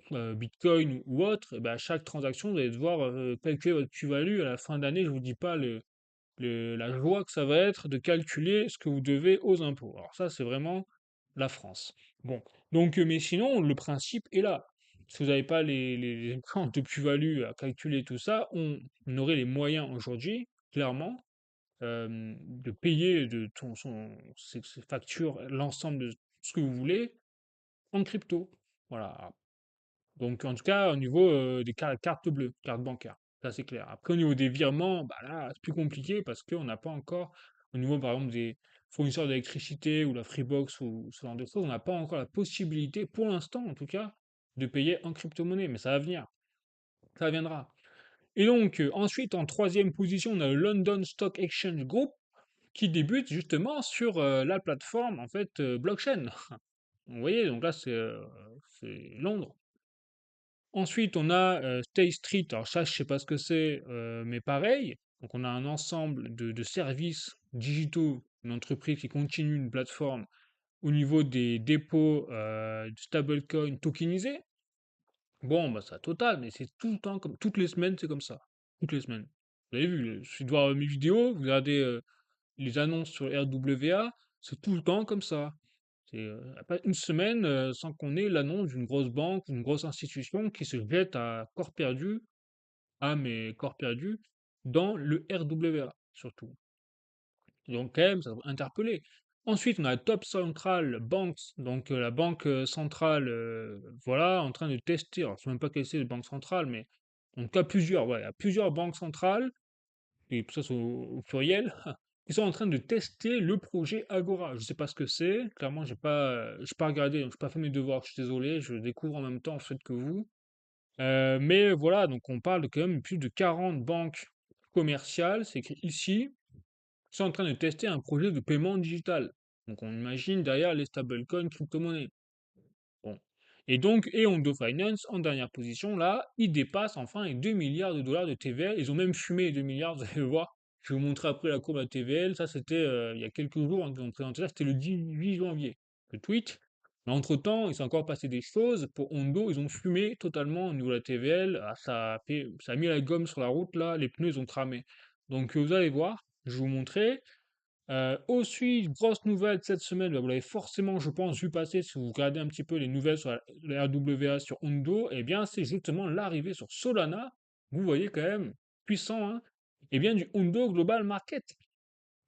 Bitcoin ou autre, eh ben, à chaque transaction, vous allez devoir calculer votre plus-value à la fin d'année. Je vous dis pas la joie que ça va être de calculer ce que vous devez aux impôts. Alors ça, c'est vraiment la France. Bon, donc, mais sinon, le principe est là. Si vous n'avez pas les comptes de plus-value à calculer tout ça, on aurait les moyens aujourd'hui, clairement, de payer ses factures, l'ensemble de ce que vous voulez en crypto. Voilà. Donc, en tout cas, au niveau des cartes bleues, cartes bancaires, ça c'est clair. Après, au niveau des virements, bah là, c'est plus compliqué parce qu'on n'a pas encore, au niveau par exemple des fournisseurs d'électricité ou la Freebox ou ce genre de choses, on n'a pas encore la possibilité, pour l'instant en tout cas, de payer en crypto-monnaie. Mais ça va venir, ça viendra. Et donc, ensuite, en troisième position, on a le London Stock Exchange Group qui débute justement sur la plateforme en fait blockchain. Vous voyez? Donc là, c'est Londres. Ensuite, on a, State Street. Alors ça, je sais pas ce que c'est, mais pareil. Donc on a un ensemble de services digitaux, une entreprise qui continue une plateforme au niveau des dépôts, de stablecoins tokenisés. Bon, bah, ça total, mais c'est tout le temps comme toutes les semaines, c'est comme ça. Toutes les semaines. Vous avez vu, il suffit de voir mes vidéos, vous regardez, les annonces sur RWA, c'est tout le temps comme ça. C'est, y a pas une semaine, sans qu'on ait l'annonce d'une grosse banque, d'une grosse institution qui se jette à corps perdu, ah mais corps perdu, dans le RWA, surtout. Donc quand même, ça doit interpeller. Ensuite, on a Top Central Banks, donc la banque centrale, voilà, en train de tester. Alors, je sais même pas quelle c'est, les banques centrales, mais en tout cas plusieurs, ouais, il y a plusieurs banques centrales, et tout ça c'est au pluriel, qui sont en train de tester le projet Agora. Je sais pas ce que c'est, clairement, j'ai pas regardé, donc j'ai pas fait mes devoirs, je suis désolé, je découvre en même temps en fait que vous. Mais voilà, donc on parle de quand même plus de 40 banques commerciales, c'est écrit ici, sont en train de tester un projet de paiement digital. Donc on imagine derrière les stablecoins crypto-monnaies. Bon. Et donc, Hondo Finance, en dernière position, là, ils dépassent enfin les 2 milliards de dollars de TVL. Ils ont même fumé les 2 milliards, vous allez voir. Je vais vous montrer après la courbe à TVL. Ça, c'était il y a quelques jours, hein, qu'ils ont présenté ça. C'était le 18 janvier, le tweet. Mais entre-temps, il s'est encore passé des choses. Pour Hondo, ils ont fumé totalement au niveau de la TVL. Ah, ça a mis la gomme sur la route, là. Les pneus, ils ont cramé. Donc, vous allez voir. Je vais vous montrer. Aussi, grosse nouvelle cette semaine, bah, vous l'avez forcément, je pense, vu passer si vous regardez un petit peu les nouvelles sur la RWA sur Ondo, eh bien, c'est justement l'arrivée sur Solana, vous voyez quand même, puissant, hein, eh bien, du Ondo Global Market.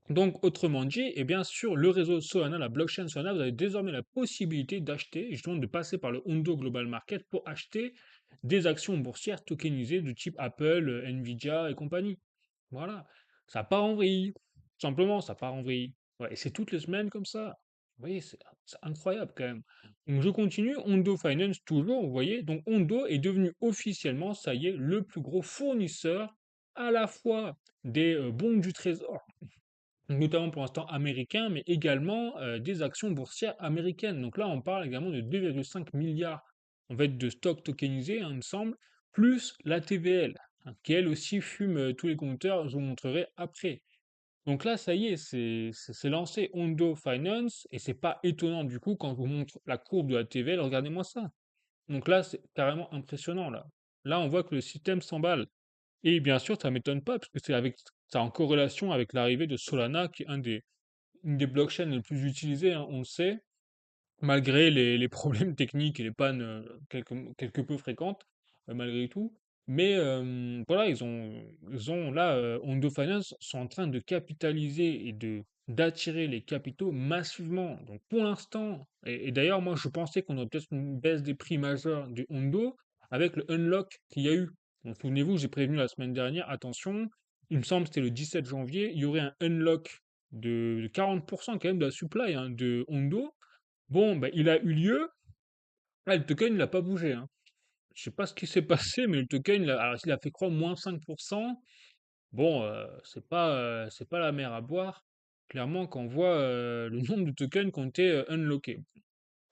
Donc, autrement dit, eh bien, sur le réseau Solana, la blockchain Solana, vous avez désormais la possibilité d'acheter, justement, de passer par le Ondo Global Market pour acheter des actions boursières tokenisées du type Apple, Nvidia et compagnie. Voilà, ça part en vrille. Tout simplement, ça part en vrille. Ouais, et c'est toutes les semaines comme ça. Vous voyez, c'est incroyable quand même. Donc je continue, Hondo Finance toujours, vous voyez. Donc Hondo est devenu officiellement, ça y est, le plus gros fournisseur à la fois des bons du trésor, notamment pour l'instant américains, mais également des actions boursières américaines. Donc là, on parle également de 2,5 milliards en fait, de stocks tokenisés, hein, il me semble, plus la TVL, hein, qui elle aussi fume tous les compteurs, je vous montrerai après. Donc là, ça y est, c'est lancé Hondo Finance, et c'est pas étonnant du coup quand je vous montre la courbe de la TVL, regardez-moi ça. Donc là, c'est carrément impressionnant là. Là, on voit que le système s'emballe. Et bien sûr, ça m'étonne pas, parce que c'est en corrélation avec l'arrivée de Solana, qui est une des blockchains les plus utilisées, hein, on le sait, malgré les problèmes techniques et les pannes quelque peu fréquentes, malgré tout. Mais voilà, ils ont là, Hondo Finance sont en train de capitaliser et d'attirer les capitaux massivement. Donc pour l'instant, et d'ailleurs, moi je pensais qu'on aurait peut-être une baisse des prix majeure du Hondo avec le unlock qu'il y a eu. Donc souvenez-vous, j'ai prévenu la semaine dernière, attention, il me semble que c'était le 17 janvier, il y aurait un unlock de 40% quand même de la supply, hein, de Hondo. Bon, bah, il a eu lieu. Ah, le token, il n'a pas bougé, hein. Je sais pas ce qui s'est passé, mais le token, alors, il a fait croire moins 5%. Bon, c'est pas la mer à boire. Clairement, quand on voit le nombre de tokens qui ont été unlockés.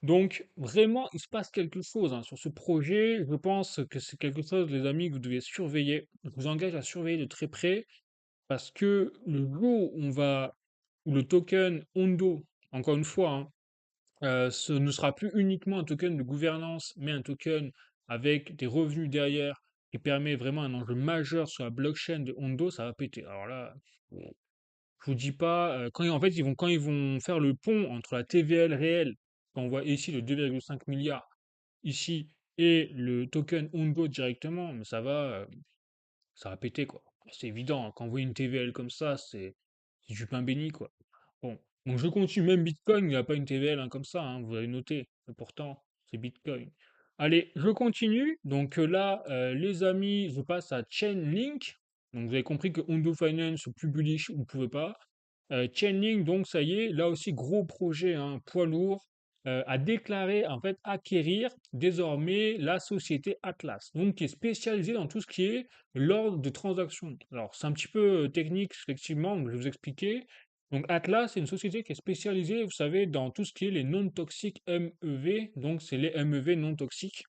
Donc, vraiment, il se passe quelque chose hein, sur ce projet. Je pense que c'est quelque chose, les amis, que vous devez surveiller. Je vous engage à surveiller de très près parce que le jour où le token Hondo, encore une fois, hein, ce ne sera plus uniquement un token de gouvernance, mais un token avec des revenus derrière qui permet vraiment un enjeu majeur sur la blockchain de Hondo, ça va péter. Alors là, je vous dis pas, quand ils vont faire le pont entre la TVL réelle, qu'on voit ici le 2,5 milliards ici, et le token Hondo directement, mais ça va péter quoi. C'est évident, hein, quand vous voyez une TVL comme ça, c'est du pain béni quoi. Bon, donc je continue, même Bitcoin, il n'a pas une TVL hein, comme ça, hein, vous avez noté, et pourtant, c'est Bitcoin. Allez, je continue. Donc là, les amis, je passe à Chainlink. Donc vous avez compris que Hondo Finance, plus bullish, vous ne pouvez pas. Chainlink, donc ça y est, là aussi, gros projet, hein, poids lourd, a déclaré, en fait, acquérir désormais la société Atlas, donc qui est spécialisée dans tout ce qui est l'ordre de transaction. Alors, c'est un petit peu technique, effectivement, mais je vais vous expliquer. Donc Atlas, c'est une société qui est spécialisée, vous savez, dans tout ce qui est les non-toxiques MEV, donc c'est les MEV non toxiques,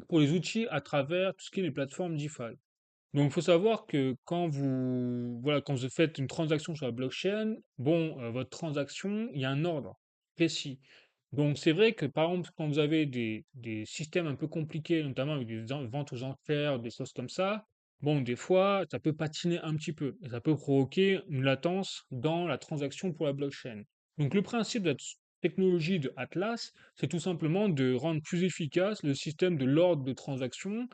pour les outils à travers tout ce qui est les plateformes DeFi. Donc, il faut savoir que quand vous faites une transaction sur la blockchain, bon, votre transaction, il y a un ordre précis. Donc, c'est vrai que, par exemple, quand vous avez des systèmes un peu compliqués, notamment avec des ventes aux enchères, des choses comme ça, bon, des fois, ça peut patiner un petit peu et ça peut provoquer une latence dans la transaction pour la blockchain. Donc, le principe de la technologie de Atlas, c'est tout simplement de rendre plus efficace le système de l'ordre de transaction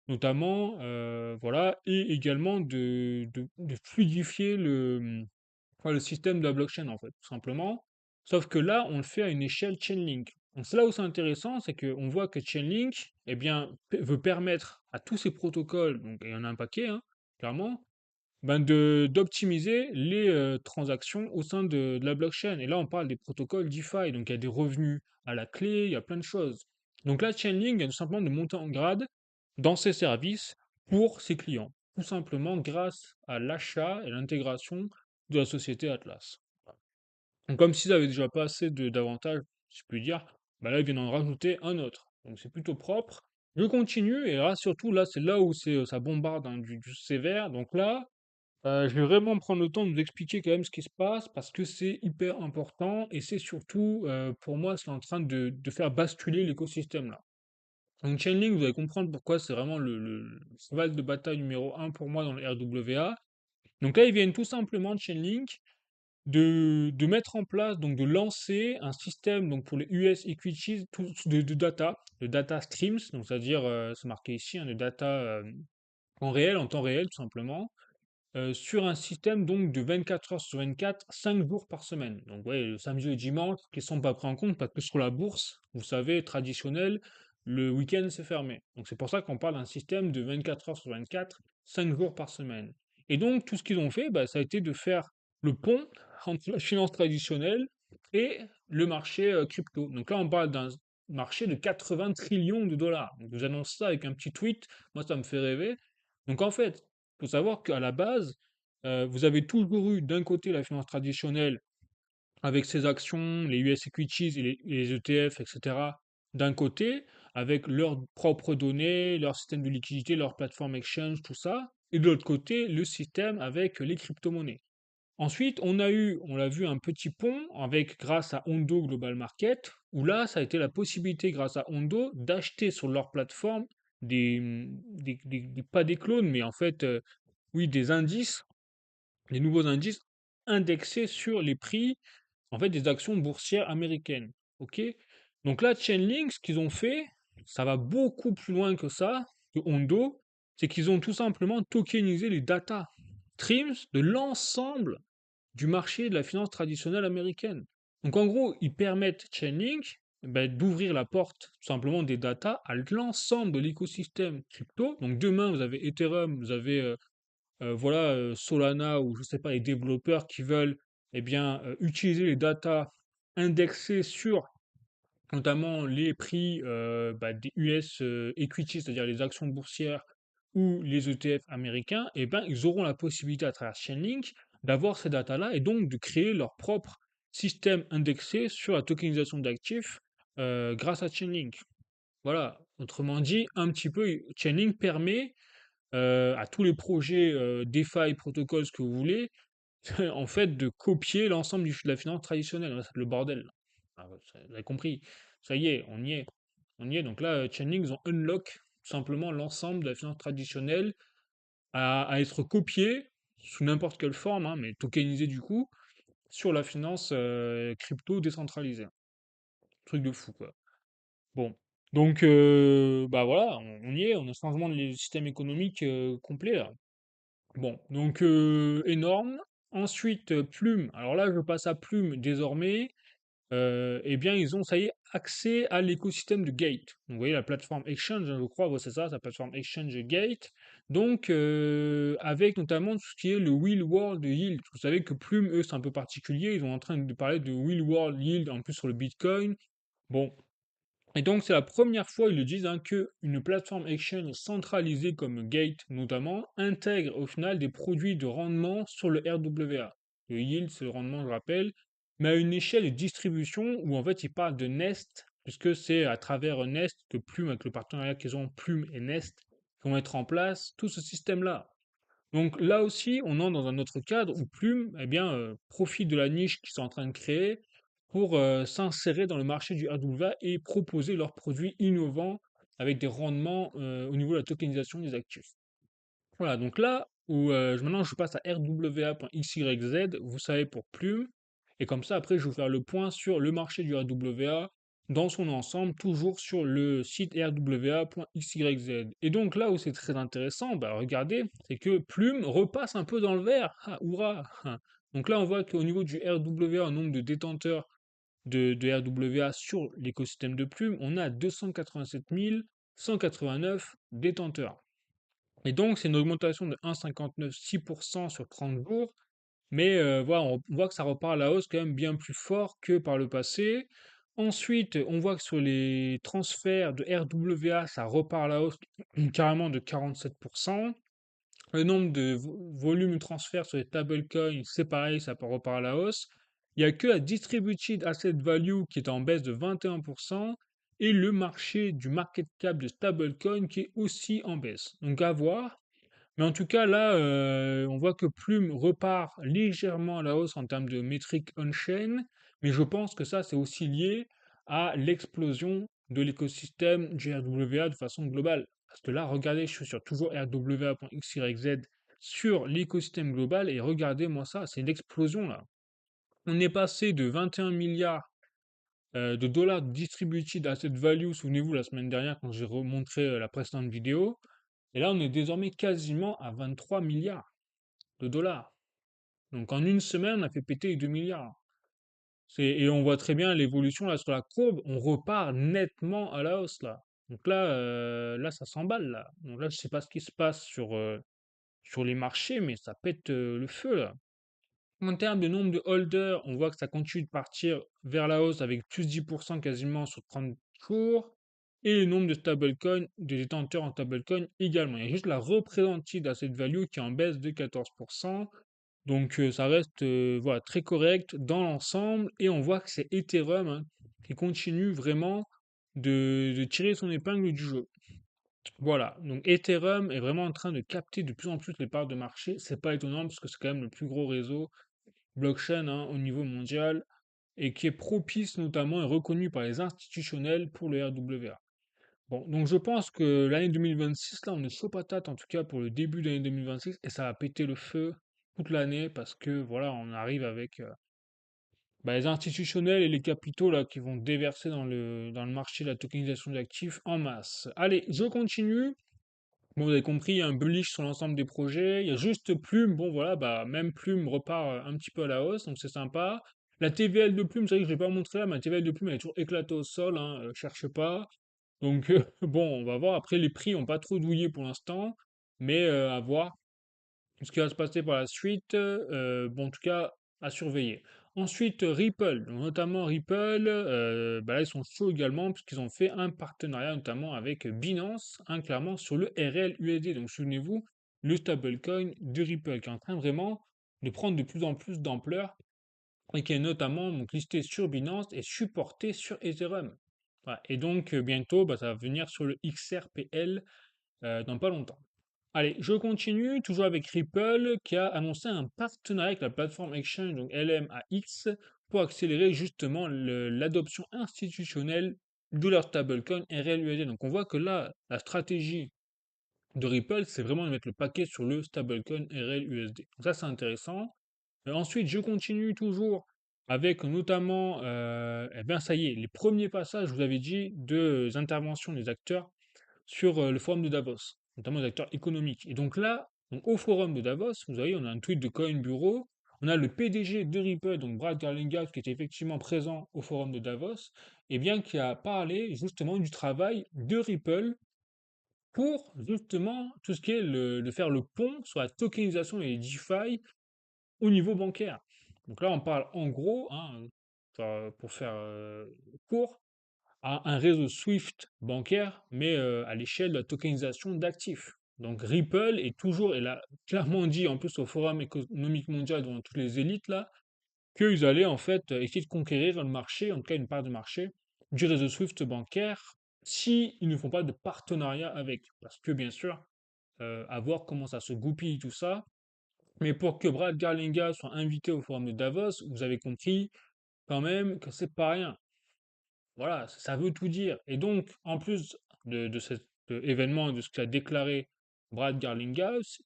notamment, voilà, et également de fluidifier le système de la blockchain, en fait, tout simplement. Sauf que là, on le fait à une échelle Chainlink. Donc c'est là où c'est intéressant, c'est qu'on voit que Chainlink, eh bien, veut permettre à tous ces protocoles, donc il y en a un paquet, hein, clairement, ben d'optimiser les transactions au sein de la blockchain. Et là, on parle des protocoles DeFi, donc il y a des revenus à la clé, il y a plein de choses. Donc là, Chainlink vient tout simplement de monter en grade dans ses services pour ses clients, tout simplement grâce à l'achat et l'intégration de la société Atlas. Donc comme s'ils avaient déjà pas assez d'avantages, si je puis dire, bah là, ils viennent en rajouter un autre. Donc c'est plutôt propre. Je continue, et là, surtout, là, c'est là où ça bombarde hein, du sévère. Donc là, je vais vraiment prendre le temps de vous expliquer quand même ce qui se passe parce que c'est hyper important et c'est surtout, pour moi, ce qui est en train de faire basculer l'écosystème là. Donc Chainlink, vous allez comprendre pourquoi c'est vraiment le cheval de bataille numéro un pour moi dans le RWA. Donc là, ils viennent tout simplement de Chainlink de mettre en place, donc de lancer un système donc pour les US equities de data streams, donc c'est-à-dire, c'est marqué ici, hein, de data en temps réel tout simplement sur un système donc de 24 heures sur 24, 5 jours par semaine. Donc ouais, le samedi et le dimanche qui ne sont pas pris en compte parce que sur la bourse, vous savez, traditionnel, le week-end c'est fermé. Donc c'est pour ça qu'on parle d'un système de 24 heures sur 24, 5 jours par semaine. Et donc tout ce qu'ils ont fait, bah, ça a été de faire le pont entre la finance traditionnelle et le marché crypto. Donc là on parle d'un marché de 80 trillions de dollars. Donc je vous annonce ça avec un petit tweet, moi ça me fait rêver. Donc en fait, faut savoir qu'à la base, vous avez toujours eu d'un côté la finance traditionnelle avec ses actions, les US equities et les ETF, etc. D'un côté, avec leurs propres données, leur système de liquidité, leur plateforme exchange, tout ça. Et de l'autre côté, le système avec les crypto-monnaies. Ensuite, on l'a vu, un petit pont avec, grâce à Ondo Global Market, où là, ça a été la possibilité, grâce à Ondo, d'acheter sur leur plateforme pas des clones, mais en fait, oui, des indices, des nouveaux indices indexés sur les prix, en fait, des actions boursières américaines. OK? Donc là, Chainlink, ce qu'ils ont fait, ça va beaucoup plus loin que ça, que Ondo, c'est qu'ils ont tout simplement tokenisé les data streams de l'ensemble du marché de la finance traditionnelle américaine. Donc en gros, ils permettent Chainlink d'ouvrir la porte tout simplement des data à l'ensemble de l'écosystème crypto. Donc demain, vous avez Ethereum, vous avez voilà, Solana ou je sais pas, les développeurs qui veulent eh bien, utiliser les data indexées sur notamment les prix des US equities, c'est-à-dire les actions boursières ou les ETF américains, eh ben, ils auront la possibilité à travers Chainlink d'avoir ces datas-là et donc de créer leur propre système indexé sur la tokenisation d'actifs grâce à Chainlink. Voilà, autrement dit, un petit peu, Chainlink permet à tous les projets DeFi, protocoles, ce que vous voulez, en fait, de copier l'ensemble de la finance traditionnelle. C'est le bordel. Là. Ah, ouais, vous avez compris. Ça y est, on y est. On y est. Donc là, Chainlink, ils ont unlock tout simplement l'ensemble de la finance traditionnelle à être copié sous n'importe quelle forme, hein, mais tokenisé du coup, sur la finance crypto décentralisée. Truc de fou, quoi. Bon. Donc, bah voilà, on y est, on a un changement de système économique complet, là. Bon, donc énorme. Ensuite, Plume. Alors là, je passe à Plume désormais. Eh bien, ils ont, ça y est, accès à l'écosystème de Gate. Donc, vous voyez la plateforme Exchange, hein, je crois, ouais, c'est ça, la plateforme Exchange Gate. Donc, avec notamment tout ce qui est le Wheel World Yield. Vous savez que Plume, eux, c'est un peu particulier. Ils sont en train de parler de Wheel World Yield en plus sur le Bitcoin. Bon, et donc, c'est la première fois, ils le disent, hein, qu'une plateforme exchange centralisée comme Gate notamment intègre au final des produits de rendement sur le RWA. Le yield, c'est le rendement, je rappelle, mais à une échelle de distribution où en fait ils parlent de Nest, puisque c'est à travers Nest que Plume, avec le partenariat qu'ils ont, Plume et Nest, qui vont mettre en place tout ce système-là. Donc là aussi, on entre dans un autre cadre où Plume, eh bien, profite de la niche qu'ils sont en train de créer pour s'insérer dans le marché du RWA et proposer leurs produits innovants avec des rendements au niveau de la tokenisation des actifs. Voilà, donc là où maintenant je passe à rwa.xyz, vous savez pour Plume, et comme ça après je vais vous faire le point sur le marché du RWA dans son ensemble, toujours sur le site rwa.xyz. Et donc là où c'est très intéressant, bah regardez, c'est que Plume repasse un peu dans le vert. Ah, hurrah! Donc là on voit qu'au niveau du RWA, en nombre de détenteurs de RWA sur l'écosystème de Plume, on a 287 189 détenteurs. Et donc, c'est une augmentation de 1,59,6% sur 30 jours. Mais voilà, on voit que ça repart à la hausse quand même bien plus fort que par le passé. Ensuite, on voit que sur les transferts de RWA, ça repart à la hausse carrément de 47%. Le nombre de volumes de transferts sur les stablecoins, c'est pareil, ça repart à la hausse. Il n'y a que la Distributed Asset Value qui est en baisse de 21% et le marché du market cap de stablecoin qui est aussi en baisse. Donc à voir. Mais en tout cas, là, on voit que Plume repart légèrement à la hausse en termes de métriques on-chain, mais je pense que ça, c'est aussi lié à l'explosion de l'écosystème du RWA de façon globale. Parce que là, regardez, je suis sur toujours rwa.xyz sur l'écosystème global, et regardez-moi ça, c'est l'explosion là. On est passé de 21 milliards de dollars distributed asset value, souvenez-vous la semaine dernière quand j'ai remontré la précédente vidéo, et là on est désormais quasiment à 23 milliards de dollars. Donc en une semaine, on a fait péter les 2 milliards. Et on voit très bien l'évolution là sur la courbe, on repart nettement à la hausse là. Donc là, là ça s'emballe là. Donc là, je sais pas ce qui se passe sur les marchés, mais ça pète le feu là. En termes de nombre de holders, on voit que ça continue de partir vers la hausse avec plus 10% quasiment sur 30 jours. Et le nombre de stablecoins, de détenteurs en stablecoin également. Il y a juste la représentative d'asset value qui est en baisse de 14%. Donc ça reste voilà, très correct dans l'ensemble. Et on voit que c'est Ethereum hein, qui continue vraiment de tirer son épingle du jeu. Voilà, donc Ethereum est vraiment en train de capter de plus en plus les parts de marché. C'est pas étonnant parce que c'est quand même le plus gros réseau blockchain hein, au niveau mondial et qui est propice notamment et reconnu par les institutionnels pour le RWA. Bon, donc je pense que l'année 2026, là, on est chaud patate en tout cas pour le début de l'année 2026 et ça va péter le feu toute l'année parce que voilà, on arrive avec les institutionnels et les capitaux là qui vont déverser dans le marché de la tokenisation d'actifs en masse. Allez, je continue. Bon, vous avez compris, il y a un bullish sur l'ensemble des projets. Il y a juste Plume. Bon, voilà, bah, même Plume repart un petit peu à la hausse, donc c'est sympa. La TVL de Plume, c'est vrai que je ne l'ai pas montré là, mais la TVL de Plume, elle est toujours éclatée au sol, hein, cherche pas. Donc, bon, on va voir. Après, les prix n'ont pas trop douillé pour l'instant, mais à voir ce qui va se passer par la suite. Bon, en tout cas, à surveiller. Ensuite, Ripple, donc notamment Ripple, là, ils sont chauds également, puisqu'ils ont fait un partenariat notamment avec Binance, hein, clairement, sur le RLUSD. Donc, souvenez-vous, le stablecoin de Ripple, qui est en train vraiment de prendre de plus en plus d'ampleur, et qui est notamment donc, listé sur Binance et supporté sur Ethereum. Voilà. Et donc, bientôt, ça va venir sur le XRPL dans pas longtemps. Allez, je continue, toujours avec Ripple, qui a annoncé un partenariat avec la plateforme exchange, donc LMAX, pour accélérer justement l'adoption institutionnelle de leur stablecoin RLUSD. Donc on voit que là, la stratégie de Ripple, c'est vraiment de mettre le paquet sur le stablecoin RLUSD. Donc ça, c'est intéressant. Ensuite, je continue toujours avec notamment, eh bien ça y est, les premiers passages, je vous avais dit, des interventions des acteurs sur le forum de Davos, notamment les acteurs économiques. Et donc là, donc au forum de Davos, vous voyez, on a un tweet de Coin Bureau, on a le PDG de Ripple, donc Brad Garlinghouse, qui était effectivement présent au forum de Davos, et bien qui a parlé justement du travail de Ripple pour justement tout ce qui est de faire le pont sur la tokenisation et les DeFi au niveau bancaire. Donc là, on parle en gros, hein, pour faire court, à un réseau SWIFT bancaire, mais à l'échelle de la tokenisation d'actifs. Donc Ripple est toujours, elle a clairement dit en plus au Forum économique mondial, dans toutes les élites là, qu'ils allaient en fait essayer de conquérir le marché, en tout cas une part du marché, du réseau Swift bancaire, si ils ne font pas de partenariat avec. Parce que bien sûr, à voir comment ça se goupille tout ça. Mais pour que Brad Garlinghouse soit invité au forum de Davos, vous avez compris quand même que c'est pas rien. Voilà, ça veut tout dire. Et donc, en plus de cet événement et de ce qu'a déclaré Brad Garlinghouse,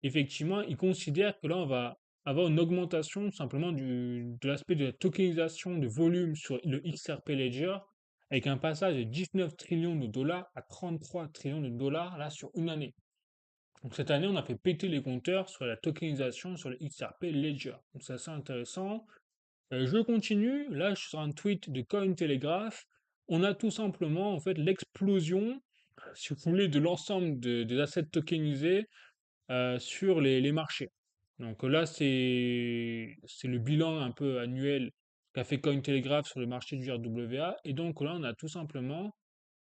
effectivement, il considère que là, on va avoir une augmentation simplement de l'aspect de la tokenisation de volume sur le XRP Ledger, avec un passage de 19 trillions de dollars à 33 trillions de dollars, là, sur une année. Donc cette année, on a fait péter les compteurs sur la tokenisation sur le XRP Ledger. Donc c'est assez intéressant. Je continue, là je suis sur un tweet de Cointelegraph. On a tout simplement en fait l'explosion, si vous voulez, de l'ensemble des assets tokenisés sur les marchés. Donc là c'est le bilan un peu annuel qu'a fait Cointelegraph sur le marché du RWA. Et donc là on a tout simplement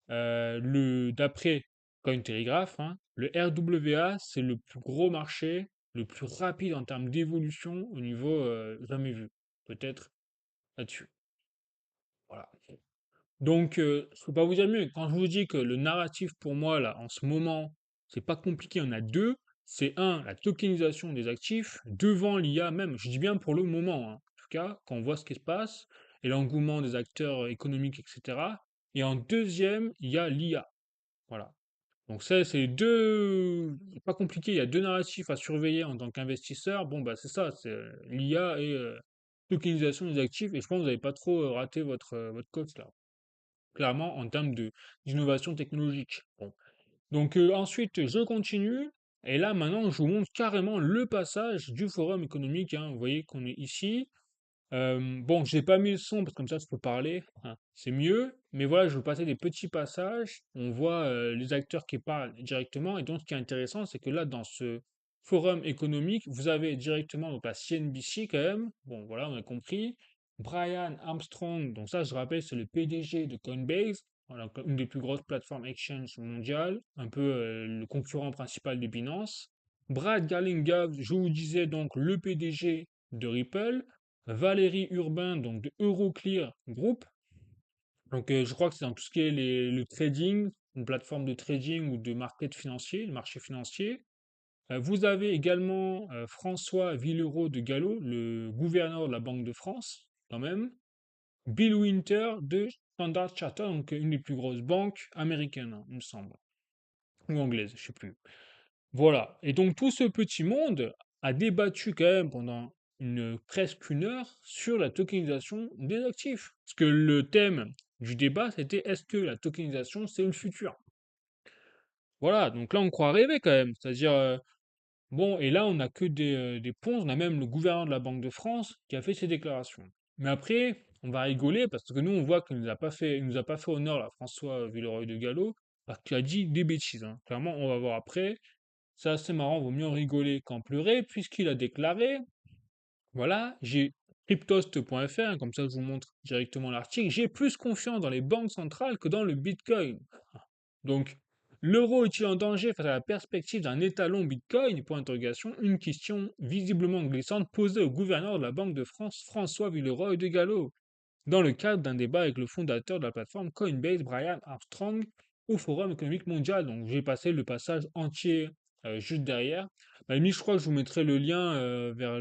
d'après Cointelegraph, hein, le RWA c'est le plus gros marché, le plus rapide en termes d'évolution au niveau jamais vu. Peut-être là-dessus. Voilà. Donc, je peux pas vous dire mieux. Quand je vous dis que le narratif pour moi, là, en ce moment, c'est pas compliqué, il y en a deux. C'est un, la tokenisation des actifs, devant l'IA même. Je dis bien pour le moment, hein. En tout cas, quand on voit ce qui se passe, et l'engouement des acteurs économiques, etc. Et en deuxième, il y a l'IA. Voilà. Donc ça, c'est deux, c'est pas compliqué, il y a deux narratifs à surveiller en tant qu'investisseur. Bon, bah c'est ça, c'est l'IA et tokenisation des actifs. Et je pense que vous n'avez pas trop raté votre coach là, clairement en termes de d'innovation technologique. Bon. Donc ensuite, je continue. Et là, maintenant, je vous montre carrément le passage du forum économique, hein. Vous voyez qu'on est ici. Bon, j'ai pas mis le son parce que comme ça je peux parler, hein, c'est mieux. Mais voilà, je vais vous passer des petits passages. On voit les acteurs qui parlent directement. Et donc, ce qui est intéressant, c'est que là, dans ce forum économique, vous avez directement donc la CNBC quand même. Bon, voilà, on a compris. Brian Armstrong, donc ça, je rappelle, c'est le PDG de Coinbase, voilà, une des plus grosses plateformes exchange mondiales, un peu le concurrent principal de Binance. Brad Garlinghouse, je vous disais donc le PDG de Ripple. Valérie Urbain, donc de Euroclear Group. Donc, je crois que c'est dans tout ce qui est le trading, une plateforme de trading ou de market financier, le marché financier. Vous avez également François Villeroy de Gallo, le gouverneur de la Banque de France, quand même. Bill Winter de Standard Chartered, donc une des plus grosses banques américaines, hein, il me semble, ou anglaise, je sais plus. Voilà. Et donc tout ce petit monde a débattu quand même pendant presque une heure sur la tokenisation des actifs. Parce que le thème du débat, c'était est-ce que la tokenisation, c'est le futur? Voilà, donc là, on croit rêver quand même. C'est-à-dire, bon, et là, on n'a que des ponts. On a même le gouverneur de la Banque de France qui a fait ses déclarations. Mais après, on va rigoler parce que nous, on voit qu'il nous a pas fait honneur, là, François Villeroy de Gallo, parce qu'il a dit des bêtises, hein. Clairement, on va voir après. C'est assez marrant, vaut mieux en rigoler qu'en pleurer, puisqu'il a déclaré, voilà, j'ai cryptost.fr, hein, comme ça je vous montre directement l'article, j'ai plus confiance dans les banques centrales que dans le Bitcoin. Donc, l'euro est-il en danger face à la perspective d'un étalon Bitcoin? Point d'interrogation, une question visiblement glissante posée au gouverneur de la Banque de France, François Villeroy de Gallo, dans le cadre d'un débat avec le fondateur de la plateforme Coinbase, Brian Armstrong, au Forum économique mondial. Donc j'ai passé le passage entier juste derrière. À la limite, je crois que je vous mettrai le lien vers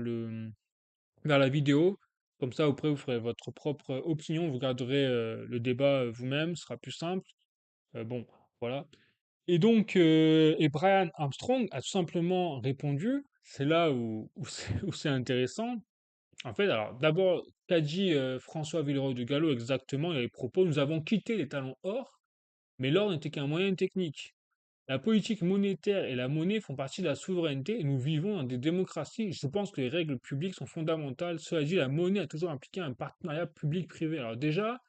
la vidéo. Comme ça, après, vous ferez votre propre opinion, vous garderez le débat vous-même, ce sera plus simple. Bon, voilà. Et donc, et Brian Armstrong a tout simplement répondu, c'est là où c'est intéressant, en fait, alors d'abord, qu'a dit François Villeroy de Gallo exactement? Il avait propos, nous avons quitté les talons or, mais l'or n'était qu'un moyen technique. La politique monétaire et la monnaie font partie de la souveraineté et nous vivons dans des démocraties. Je pense que les règles publiques sont fondamentales. Cela dit, la monnaie a toujours impliqué un partenariat public-privé. Alors déjà,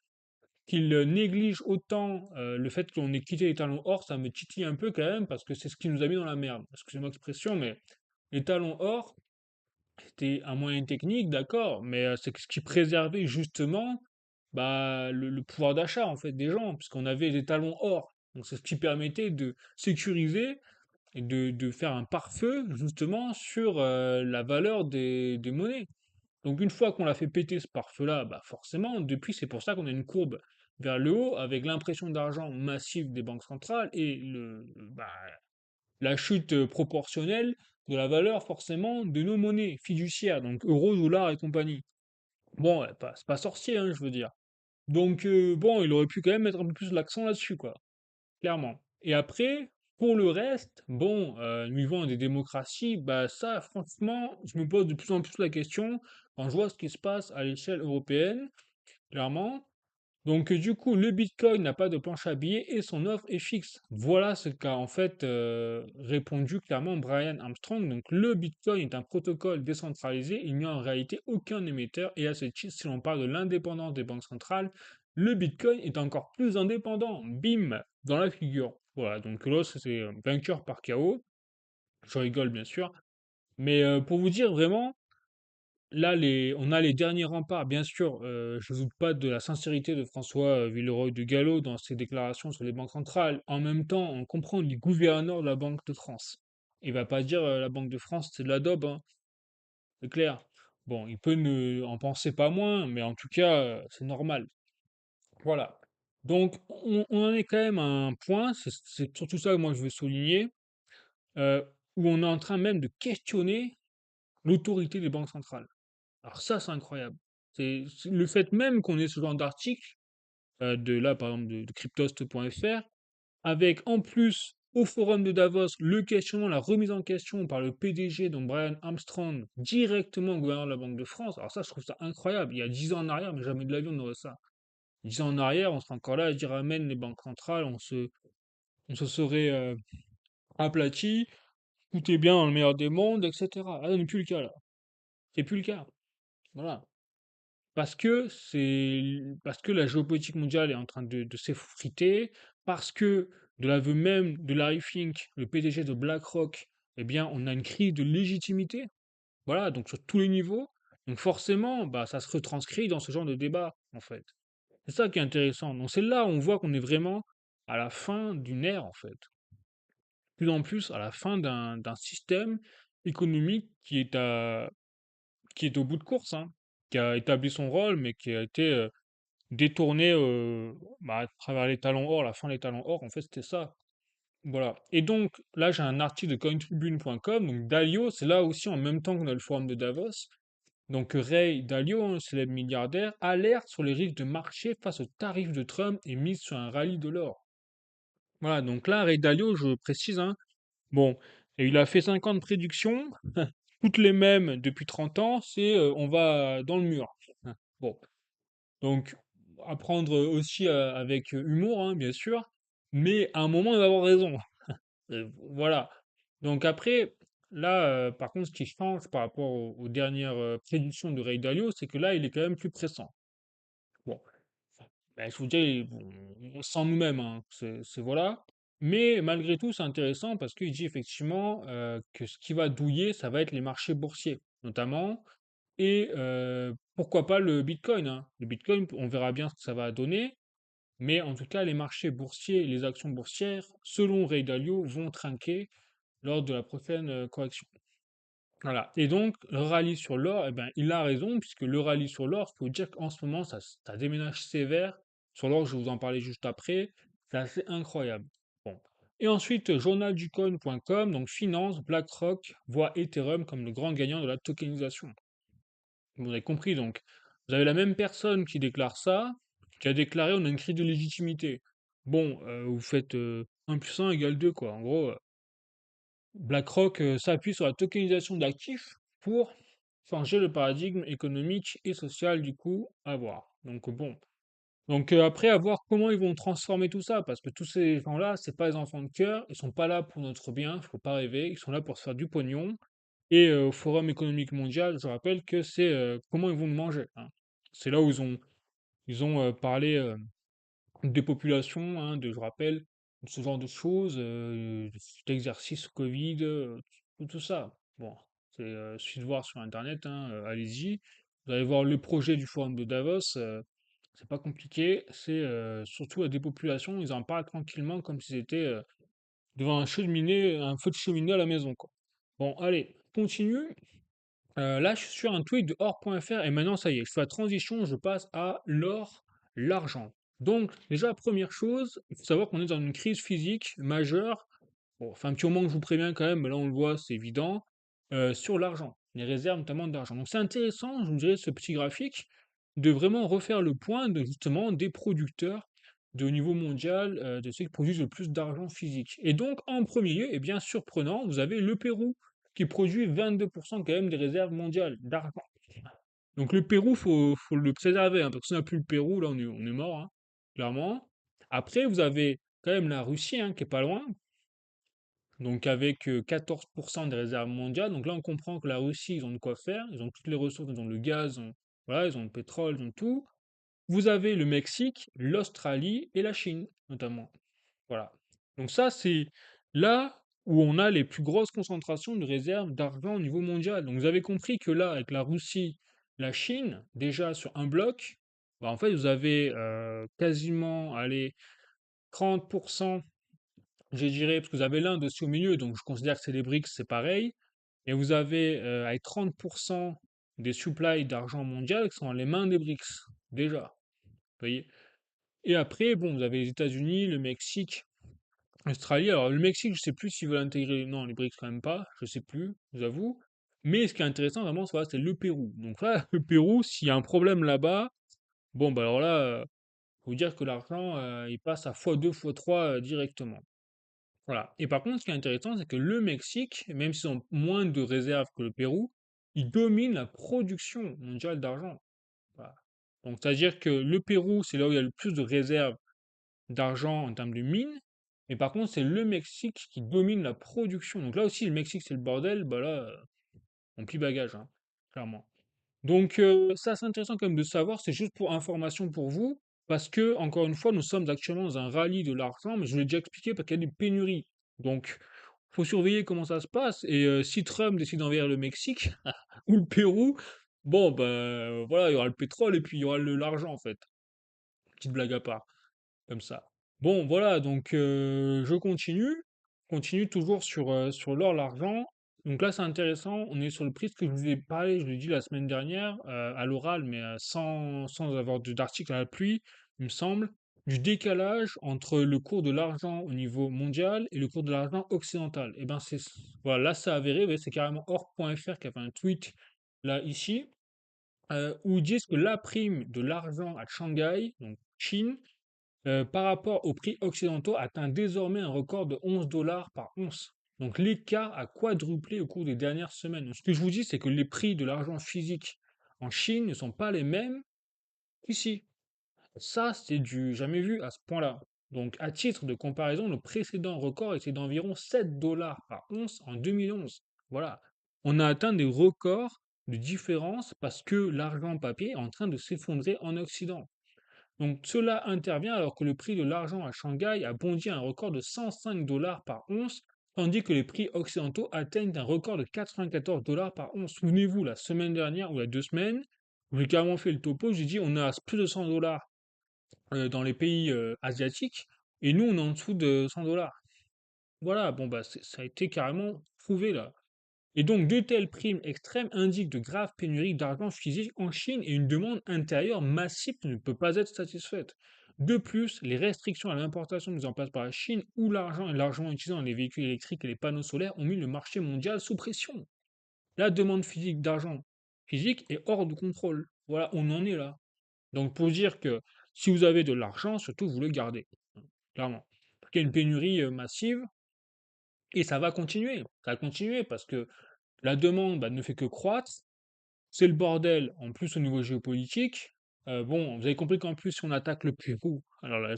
qu'il néglige autant le fait qu'on ait quitté les talons or, ça me titille un peu quand même, parce que c'est ce qui nous a mis dans la merde. Excusez-moi l'expression, mais les talons or, c'était un moyen technique, d'accord, mais c'est ce qui préservait justement bah, le pouvoir d'achat en fait des gens, puisqu'on avait des talons or. Donc c'est ce qui permettait de sécuriser et de faire un pare-feu justement sur la valeur des monnaies. Donc une fois qu'on l'a fait péter ce pare-feu-là, bah forcément, depuis, c'est pour ça qu'on a une courbe vers le haut avec l'impression d'argent massive des banques centrales et bah, la chute proportionnelle de la valeur forcément de nos monnaies fiduciaires, donc euro, dollar et compagnie. Bon, ouais, c'est pas sorcier, hein, je veux dire. Donc bon, il aurait pu quand même mettre un peu plus l'accent là-dessus, quoi, clairement. Et après, pour le reste, bon, nous vivons dans des démocraties, bah ça, franchement, je me pose de plus en plus la question quand je vois ce qui se passe à l'échelle européenne, clairement. Donc, du coup, le Bitcoin n'a pas de planche à billets et son offre est fixe. Voilà ce qu'a en fait répondu clairement Brian Armstrong. Donc, le Bitcoin est un protocole décentralisé. Il n'y a en réalité aucun émetteur. Et à ce titre, si l'on parle de l'indépendance des banques centrales, le Bitcoin est encore plus indépendant. Bim, dans la figure. Voilà. Donc là, c'est vainqueur par chaos. Je rigole bien sûr. Mais pour vous dire vraiment. Là, on a les derniers remparts. Bien sûr, je ne doute pas de la sincérité de François Villeroy de Galhau dans ses déclarations sur les banques centrales. En même temps, on comprend le gouverneur de la Banque de France. Il va pas dire la Banque de France, c'est de la daube, hein, c'est clair. Bon, il peut ne en penser pas moins, mais en tout cas, c'est normal. Voilà. Donc, on en est quand même à un point, c'est surtout ça que moi je veux souligner, euh, où on est en train même de questionner l'autorité des banques centrales. Alors ça, c'est incroyable. C'est le fait même qu'on ait ce genre d'article, de là, par exemple, de cryptost.fr, avec en plus, au forum de Davos, le questionnement, la remise en question par le PDG, donc Brian Armstrong, directement au gouverneur de la Banque de France. Alors ça, je trouve ça incroyable. Il y a 10 ans en arrière, mais jamais de l'avion on aurait ça. 10 ans en arrière, on serait encore là à dire amène les banques centrales, on se serait aplati, tout est bien dans le meilleur des mondes, etc. Ah, ça n'est plus le cas là. C'est plus le cas. Voilà. Parce que la géopolitique mondiale est en train de s'effriter, parce que de l'aveu même de Larry Fink, le PDG de BlackRock, eh bien, on a une crise de légitimité, voilà, donc sur tous les niveaux. Donc forcément, bah, ça se retranscrit dans ce genre de débat, en fait. C'est ça qui est intéressant. Donc c'est là où on voit qu'on est vraiment à la fin d'une ère, en fait. Plus en plus à la fin d'un système économique qui est au bout de course, hein, qui a établi son rôle, mais qui a été détourné bah, à travers les talons or, la fin des talons or, en fait, c'était ça. Voilà. Et donc, là, j'ai un article de cointribune.com, donc Dalio, c'est là aussi en même temps qu'on a le forum de Davos. Donc, Ray Dalio, un célèbre milliardaire, alerte sur les risques de marché face aux tarifs de Trump et mise sur un rallye de l'or. Voilà, donc là, Ray Dalio, je précise, hein, bon, et il a fait 50 prédictions, toutes les mêmes depuis 30 ans, c'est on va dans le mur. Bon, donc, à prendre aussi avec humour, hein, bien sûr, mais à un moment, il va avoir raison. Voilà. Donc après, là, par contre, ce qui change par rapport aux dernières prédictions de Ray Dalio, c'est que là, il est quand même plus pressant. Bon, ben, je vous dis, bon, on sent nous-mêmes, hein, voilà. Mais malgré tout, c'est intéressant parce qu'il dit effectivement que ce qui va douiller, ça va être les marchés boursiers, notamment, et pourquoi pas le Bitcoin, hein. Le Bitcoin, on verra bien ce que ça va donner. Mais en tout cas, les marchés boursiers et les actions boursières, selon Ray Dalio, vont trinquer lors de la prochaine correction. Voilà. Et donc, le rallye sur l'or, eh ben, il a raison, puisque le rallye sur l'or, il faut dire qu'en ce moment, ça déménage sévère. Sur l'or, je vais vous en parler juste après. C'est assez incroyable. Bon. Et ensuite, journalducoin.com, donc finance, BlackRock voit Ethereum comme le grand gagnant de la tokenisation. Vous avez compris, donc. Vous avez la même personne qui déclare ça, qui a déclaré on a une crise de légitimité. Bon, vous faites 1 plus 1 égale 2, quoi. En gros, BlackRock s'appuie sur la tokenisation d'actifs pour changer le paradigme économique et social du coup à voir. Donc bon. Donc après, à voir comment ils vont transformer tout ça, parce que tous ces gens-là, c'est pas les enfants de cœur, ils sont pas là pour notre bien, faut pas rêver, ils sont là pour se faire du pognon. Et au Forum économique mondial, je rappelle que c'est comment ils vont nous manger, hein. C'est là où ils ont parlé des populations, hein, je rappelle, de ce genre de choses, d'exercice Covid, tout ça. Bon, suffit de voir sur Internet, hein, allez-y. Vous allez voir le projet du forum de Davos, c'est pas compliqué, c'est surtout à des populations, ils en parlent tranquillement comme si c'était devant un feu de cheminée à la maison, quoi. Bon, allez, continue. Là, je suis sur un tweet de or.fr et maintenant, ça y est, je fais la transition, je passe à l'or, l'argent. Donc, déjà, première chose, il faut savoir qu'on est dans une crise physique majeure. Bon, enfin, un petit moment que je vous préviens quand même, mais là, on le voit, c'est évident, sur l'argent, les réserves notamment d'argent. Donc, c'est intéressant, je vous dirais, ce petit graphique, de vraiment refaire le point de, justement, des producteurs de au niveau mondial, de ceux qui produisent le plus d'argent physique. Et donc, en premier lieu, et bien surprenant, vous avez le Pérou qui produit 22% quand même des réserves mondiales d'argent. Donc le Pérou, faut le préserver, hein, parce que si on n'a plus le Pérou, là on est mort, hein, clairement. Après, vous avez quand même la Russie, hein, qui est pas loin, donc avec 14% des réserves mondiales. Donc là, on comprend que la Russie, ils ont de quoi faire, ils ont toutes les ressources, ils ont le gaz, voilà, ils ont le pétrole, ils ont tout. Vous avez le Mexique, l'Australie et la Chine, notamment. Voilà. Donc ça, c'est là où on a les plus grosses concentrations de réserves d'argent au niveau mondial. Donc vous avez compris que là, avec la Russie, la Chine, déjà sur un bloc, bah, en fait, vous avez quasiment, allez, 30%, je dirais, parce que vous avez l'Inde aussi au milieu, donc je considère que c'est les BRICS, c'est pareil. Et vous avez avec 30% des supplies d'argent mondial qui sont dans les mains des BRICS, déjà. Vous voyez? Et après, bon, vous avez les États-Unis, le Mexique, Australie, alors le Mexique, je sais plus s'ils veulent intégrer, non, les BRICS quand même pas, je sais plus, j'avoue. Mais ce qui est intéressant vraiment, voilà, c'est le Pérou. Donc là, le Pérou, s'il y a un problème là-bas, bon, bah alors là, faut dire que l'argent, il passe à fois 2 fois 3 directement. Voilà. Et par contre, ce qui est intéressant, c'est que le Mexique, même s'ils ont moins de réserves que le Pérou, ils dominent la production mondiale d'argent. Voilà. Donc, c'est-à-dire que le Pérou, c'est là où il y a le plus de réserves d'argent en termes de mines, mais par contre, c'est le Mexique qui domine la production. Donc là aussi, le Mexique, c'est le bordel, bah là, on plie bagage, hein, clairement. Donc ça, c'est intéressant quand même de savoir, c'est juste pour information pour vous, parce que, encore une fois, nous sommes actuellement dans un rallye de l'argent, mais je vous l'ai déjà expliqué parce qu'il y a des pénuries. Donc, faut surveiller comment ça se passe, et si Trump décide d'envers le Mexique, ou le Pérou, bon, ben voilà, il y aura le pétrole et puis il y aura l'argent, en fait. Petite blague à part. Comme ça. Bon, voilà, donc je continue toujours sur l'or, l'argent. Donc là, c'est intéressant, on est sur le prix, ce que je vous ai parlé, je l'ai dit la semaine dernière, à l'oral, mais sans avoir d'article à la pluie, il me semble, du décalage entre le cours de l'argent au niveau mondial et le cours de l'argent occidental. Et ben voilà, là, c'est avéré, vous voyez, c'est carrément or.fr qui a fait un tweet, là, ici, où ils disent que la prime de l'argent à Shanghai, donc Chine, par rapport aux prix occidentaux, atteint désormais un record de 11 dollars par once. Donc l'écart a quadruplé au cours des dernières semaines. Donc, ce que je vous dis, c'est que les prix de l'argent physique en Chine ne sont pas les mêmes qu'ici. Ça, c'est du jamais vu à ce point-là. Donc, à titre de comparaison, le précédent record était d'environ 7 dollars par once en 2011. Voilà. On a atteint des records de différence parce que l'argent papier est en train de s'effondrer en Occident. Donc cela intervient alors que le prix de l'argent à Shanghai a bondi à un record de 105 dollars par once, tandis que les prix occidentaux atteignent un record de 94 dollars par once. Souvenez-vous, la semaine dernière ou il y a 2 semaines, j'ai carrément fait le topo, j'ai dit on a plus de 100 dollars dans les pays asiatiques, et nous on est en dessous de 100 dollars. Voilà, bon bah ça a été carrément prouvé là. Et donc, de telles primes extrêmes indiquent de graves pénuries d'argent physique en Chine et une demande intérieure massive qui ne peut pas être satisfaite. De plus, les restrictions à l'importation mises en place par la Chine, où l'argent et l'argent utilisé dans les véhicules électriques et les panneaux solaires ont mis le marché mondial sous pression. La demande physique d'argent physique est hors de contrôle. Voilà, on en est là. Donc, pour dire que si vous avez de l'argent, surtout vous le gardez, clairement. Parce qu'il y a une pénurie massive et ça va continuer. Ça va continuer parce que la demande bah, ne fait que croître. C'est le bordel, en plus au niveau géopolitique. Bon, vous avez compris qu'en plus, si on attaque le Pérou, alors là,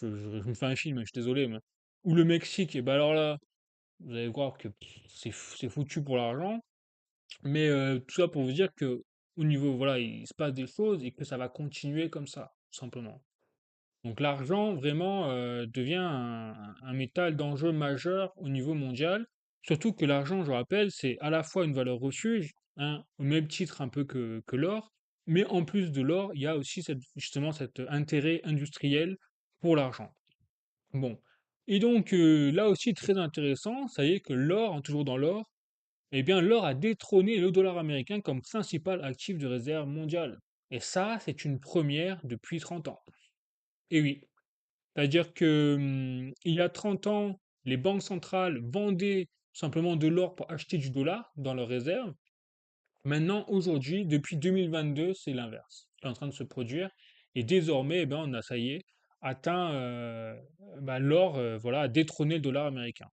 je me fais un film, je suis désolé, mais... ou le Mexique, et ben alors là, vous allez voir que c'est foutu pour l'argent. Mais tout ça pour vous dire que au niveau, voilà, il se passe des choses et que ça va continuer comme ça, tout simplement. Donc l'argent vraiment devient un métal d'enjeu majeur au niveau mondial, surtout que l'argent, je rappelle, c'est à la fois une valeur refuge, hein, au même titre un peu que l'or, mais en plus de l'or, il y a aussi justement cet intérêt industriel pour l'argent. Bon, Et donc, là aussi très intéressant, ça y est que l'or, hein, toujours dans l'or, eh bien l'or a détrôné le dollar américain comme principal actif de réserve mondiale. Et ça, c'est une première depuis 30 ans. Et oui, c'est-à-dire que, il y a 30 ans, les banques centrales vendaient simplement de l'or pour acheter du dollar dans leurs réserves. Maintenant, aujourd'hui, depuis 2022, c'est l'inverse qui est en train de se produire. Et désormais, eh ben, on a, ça y est, atteint, bah, l'or, voilà, a détrôné le dollar américain.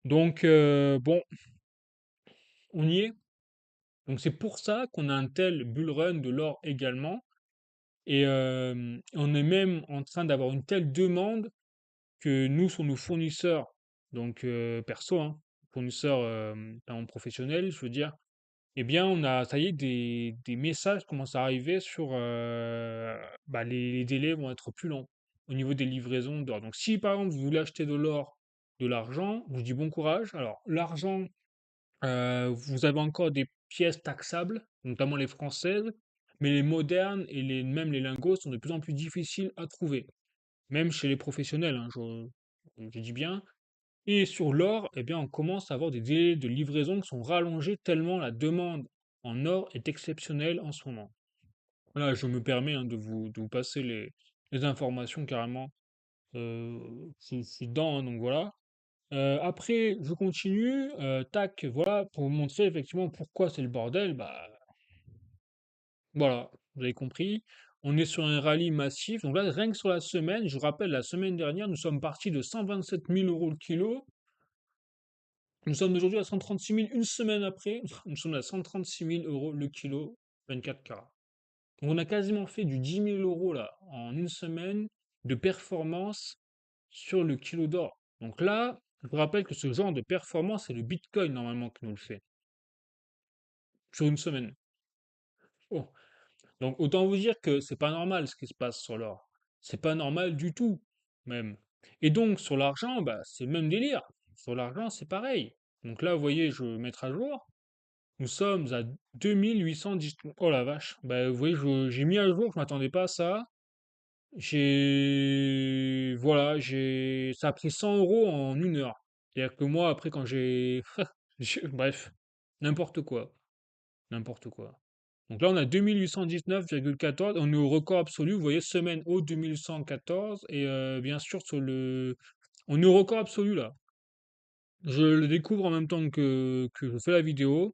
Donc, bon, on y est. Donc, c'est pour ça qu'on a un tel bull run de l'or également. Et on est même en train d'avoir une telle demande que nous, sur nos fournisseurs, donc perso, hein, fournisseurs en professionnels, je veux dire, eh bien, on a, ça y est, des messages commencent à arriver sur bah, les délais vont être plus longs au niveau des livraisons d'or. Donc, si par exemple vous voulez acheter de l'or, de l'argent, je vous dis bon courage. Alors, l'argent, vous avez encore des pièces taxables, notamment les françaises, mais les modernes et même les lingots sont de plus en plus difficiles à trouver, même chez les professionnels, hein, je dis bien. Et sur l'or, eh bien, on commence à avoir des délais de livraison qui sont rallongés tellement la demande en or est exceptionnelle en ce moment. Voilà, je me permets hein, de vous passer les informations carrément. C'est dedans, hein, donc voilà. Après, je continue. Tac, voilà, pour vous montrer effectivement pourquoi c'est le bordel. Bah, voilà, vous avez compris. On est sur un rallye massif. Donc là, rien que sur la semaine, je vous rappelle, la semaine dernière, nous sommes partis de 127 000 euros le kilo. Nous sommes aujourd'hui à 136 000, une semaine après, nous sommes à 136 000 euros le kilo 24 carats. Donc on a quasiment fait du 10 000 euros là, en une semaine de performance sur le kilo d'or. Donc là, je vous rappelle que ce genre de performance, c'est le Bitcoin normalement qui nous le fait, sur une semaine. Oh. Donc autant vous dire que c'est pas normal ce qui se passe sur l'or. C'est pas normal du tout, même. Et donc sur l'argent, bah, c'est le même délire. Sur l'argent, c'est pareil. Donc là, vous voyez, je vais mettre à jour. Nous sommes à 2810. Oh la vache. Bah, vous voyez, j'ai mis à jour, je m'attendais pas à ça. Voilà, ça a pris 100 euros en une heure. C'est-à-dire que moi, après, quand j'ai. Bref, n'importe quoi. N'importe quoi. Donc là, on a 2819,14. On est au record absolu. Vous voyez, semaine haute 2114. Et bien sûr, on est au record absolu là. Je le découvre en même temps que je fais la vidéo.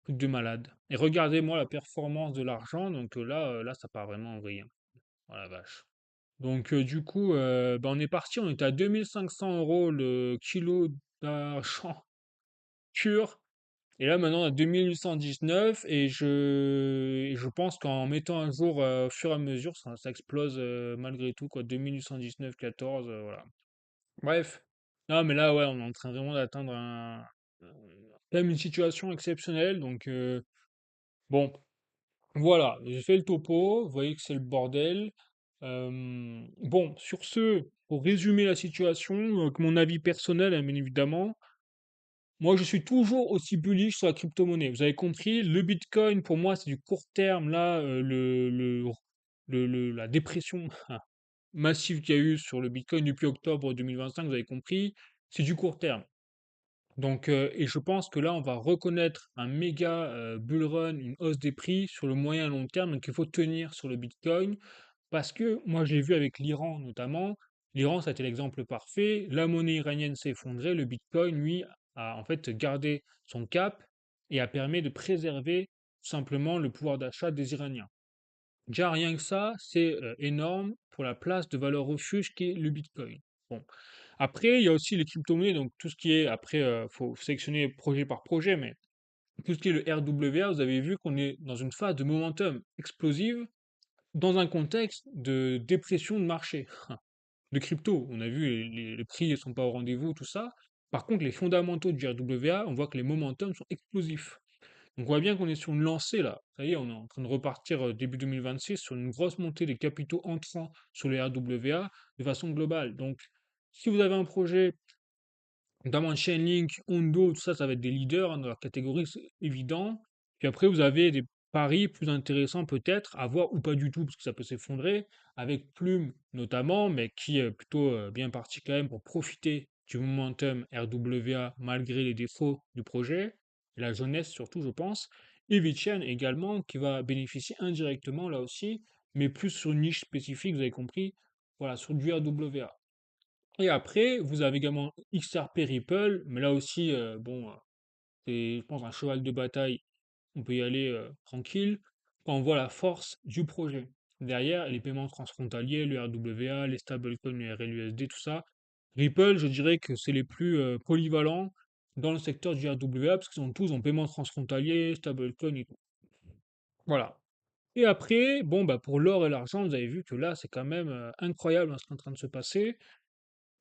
Truc de malade. Et regardez-moi la performance de l'argent, donc là, ça part vraiment en vrille, hein. Oh la vache. Donc du coup, bah, on est parti, on était à 2500 euros le kilo d'argent pur. Et là maintenant on a 2819 et je pense qu'en mettant un jour au fur et à mesure, ça explose malgré tout, quoi. 2819, 14, voilà. Bref. Non mais là ouais, on est en train vraiment d'atteindre quand même une situation exceptionnelle. Donc bon, voilà, j'ai fait le topo, vous voyez que c'est le bordel. Bon, sur ce, pour résumer la situation, que mon avis personnel, hein, bien évidemment, moi je suis toujours aussi bullish sur la crypto-monnaie. Vous avez compris, le Bitcoin pour moi c'est du court terme. Là, la dépression massive qu'il y a eu sur le Bitcoin depuis octobre 2025, vous avez compris, c'est du court terme. Donc, et je pense que là, on va reconnaître un méga bull run, une hausse des prix sur le moyen et long terme. Donc, il faut tenir sur le Bitcoin parce que moi, je l'ai vu avec l'Iran notamment. L'Iran, ça a été l'exemple parfait. La monnaie iranienne s'est effondrée. Le Bitcoin, lui, a en fait gardé son cap et a permis de préserver tout simplement le pouvoir d'achat des Iraniens. Déjà, rien que ça, c'est énorme pour la place de valeur refuge qu'est le Bitcoin. Bon. Après, il y a aussi les crypto-monnaies, donc tout ce qui est, après, faut sélectionner projet par projet, mais tout ce qui est le RWA, vous avez vu qu'on est dans une phase de momentum explosive dans un contexte de dépression de marché, de crypto. On a vu, les prix ne sont pas au rendez-vous, tout ça. Par contre, les fondamentaux du RWA, on voit que les momentums sont explosifs. Donc on voit bien qu'on est sur une lancée là. Ça y est, on est en train de repartir début 2026 sur une grosse montée des capitaux entrants sur les RWA de façon globale. Donc, si vous avez un projet, notamment Chainlink, Ondo, tout ça, ça va être des leaders hein, dans leur catégorie, c'est évident. Puis après, vous avez pari plus intéressant peut-être à voir ou pas du tout, parce que ça peut s'effondrer, avec Plume notamment, mais qui est plutôt bien parti quand même pour profiter du momentum RWA malgré les défauts du projet, et la jeunesse surtout, je pense, et Vichen également, qui va bénéficier indirectement là aussi, mais plus sur une niche spécifique, vous avez compris, voilà, sur du RWA. Et après, vous avez également XRP Ripple, mais là aussi, bon, c'est, je pense, un cheval de bataille, on peut y aller tranquille, quand on voit la force du projet. Derrière, les paiements transfrontaliers, le RWA, les stablecoins, le RLUSD, tout ça. Ripple, je dirais que c'est les plus polyvalents dans le secteur du RWA, parce qu'ils sont tous en paiement transfrontalier, stablecoin et tout. Voilà. Et après, bon, bah, pour l'or et l'argent, vous avez vu que là, c'est quand même incroyable hein, ce qui est en train de se passer.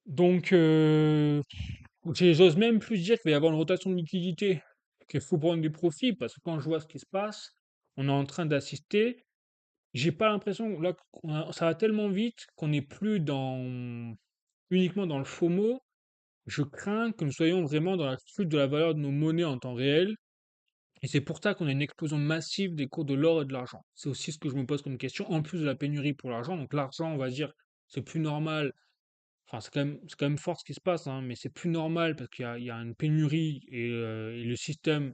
Donc, j'ose même plus dire qu'il va y avoir une rotation de liquidité, qu'il faut prendre des profits, parce que quand je vois ce qui se passe, on est en train d'assister. J'ai pas l'impression, là, ça va tellement vite qu'on n'est plus uniquement dans le FOMO. Je crains que nous soyons vraiment dans la chute de la valeur de nos monnaies en temps réel. Et c'est pour ça qu'on a une explosion massive des cours de l'or et de l'argent. C'est aussi ce que je me pose comme question, en plus de la pénurie pour l'argent. Donc l'argent, on va dire, c'est plus normal. Enfin, c'est quand même fort ce qui se passe, hein, mais c'est plus normal parce qu'il y a une pénurie et le système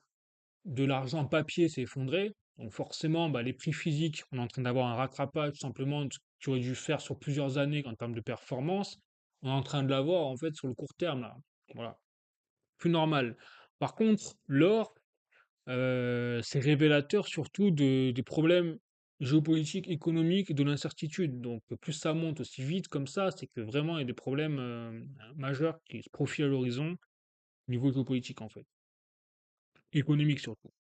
de l'argent papier s'est effondré. Donc forcément, bah, les prix physiques, on est en train d'avoir un rattrapage tout simplement qui aurait dû faire sur plusieurs années en termes de performance. On est en train de l'avoir en fait sur le court terme là. Voilà, plus normal. Par contre, l'or, c'est révélateur surtout des problèmes géopolitiques, économiques et de l'incertitude. Donc plus ça monte aussi vite comme ça, c'est que vraiment il y a des problèmes majeurs qui se profilent à l'horizon, au niveau géopolitique en fait, économique surtout.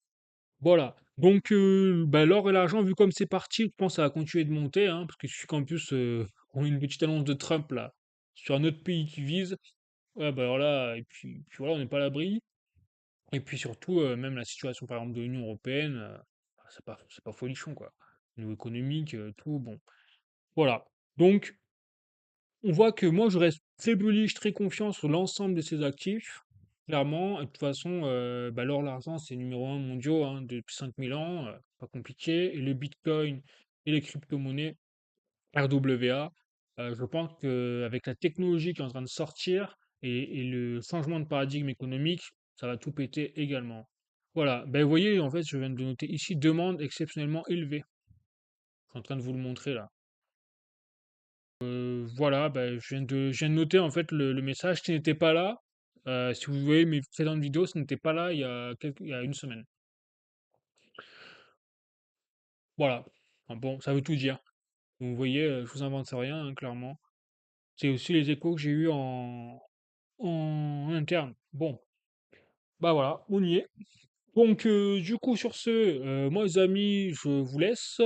Voilà. Donc bah, l'or et l'argent, vu comme c'est parti, je pense que ça va continuer de monter, hein, parce que je suis qu'en plus on a une petite annonce de Trump là sur un autre pays qui vise. Ouais, bah alors là, et puis voilà, on n'est pas à l'abri. Et puis surtout, même la situation par exemple de l'Union européenne, c'est pas folichon quoi. Au niveau économique, tout, bon. Voilà. Donc, on voit que moi je reste très bullish, très confiant sur l'ensemble de ces actifs, clairement. Et de toute façon, bah, l'or, l'argent, c'est numéro un mondiaux hein, depuis 5000 ans, pas compliqué. Et le Bitcoin et les crypto-monnaies, RWA, je pense qu'avec la technologie qui est en train de sortir et le changement de paradigme économique, ça va tout péter également. Voilà, ben, vous voyez, en fait, je viens de noter ici demande exceptionnellement élevée. Je suis en train de vous le montrer là. Voilà, ben, je viens de noter en fait le message qui n'était pas là. Si vous voyez mes précédentes vidéos, ce n'était pas là il y a une semaine. Voilà. Ah bon, ça veut tout dire. Donc, vous voyez, je vous invente rien, hein, clairement. C'est aussi les échos que j'ai eus en interne. Bon, bah voilà, on y est. Donc, du coup, sur ce, moi, les amis, je vous laisse.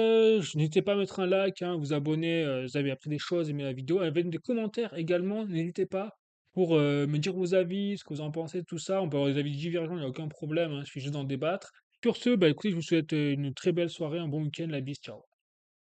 N'hésitez pas à mettre un like, hein, vous abonner, vous avez appris des choses, aimé la vidéo. Avec des commentaires également, n'hésitez pas pour me dire vos avis, ce que vous en pensez de tout ça. On peut avoir des avis divergents, il n'y a aucun problème, hein, il suffit juste d'en débattre. Sur ce, bah écoutez, je vous souhaite une très belle soirée, un bon week-end, la bise, ciao.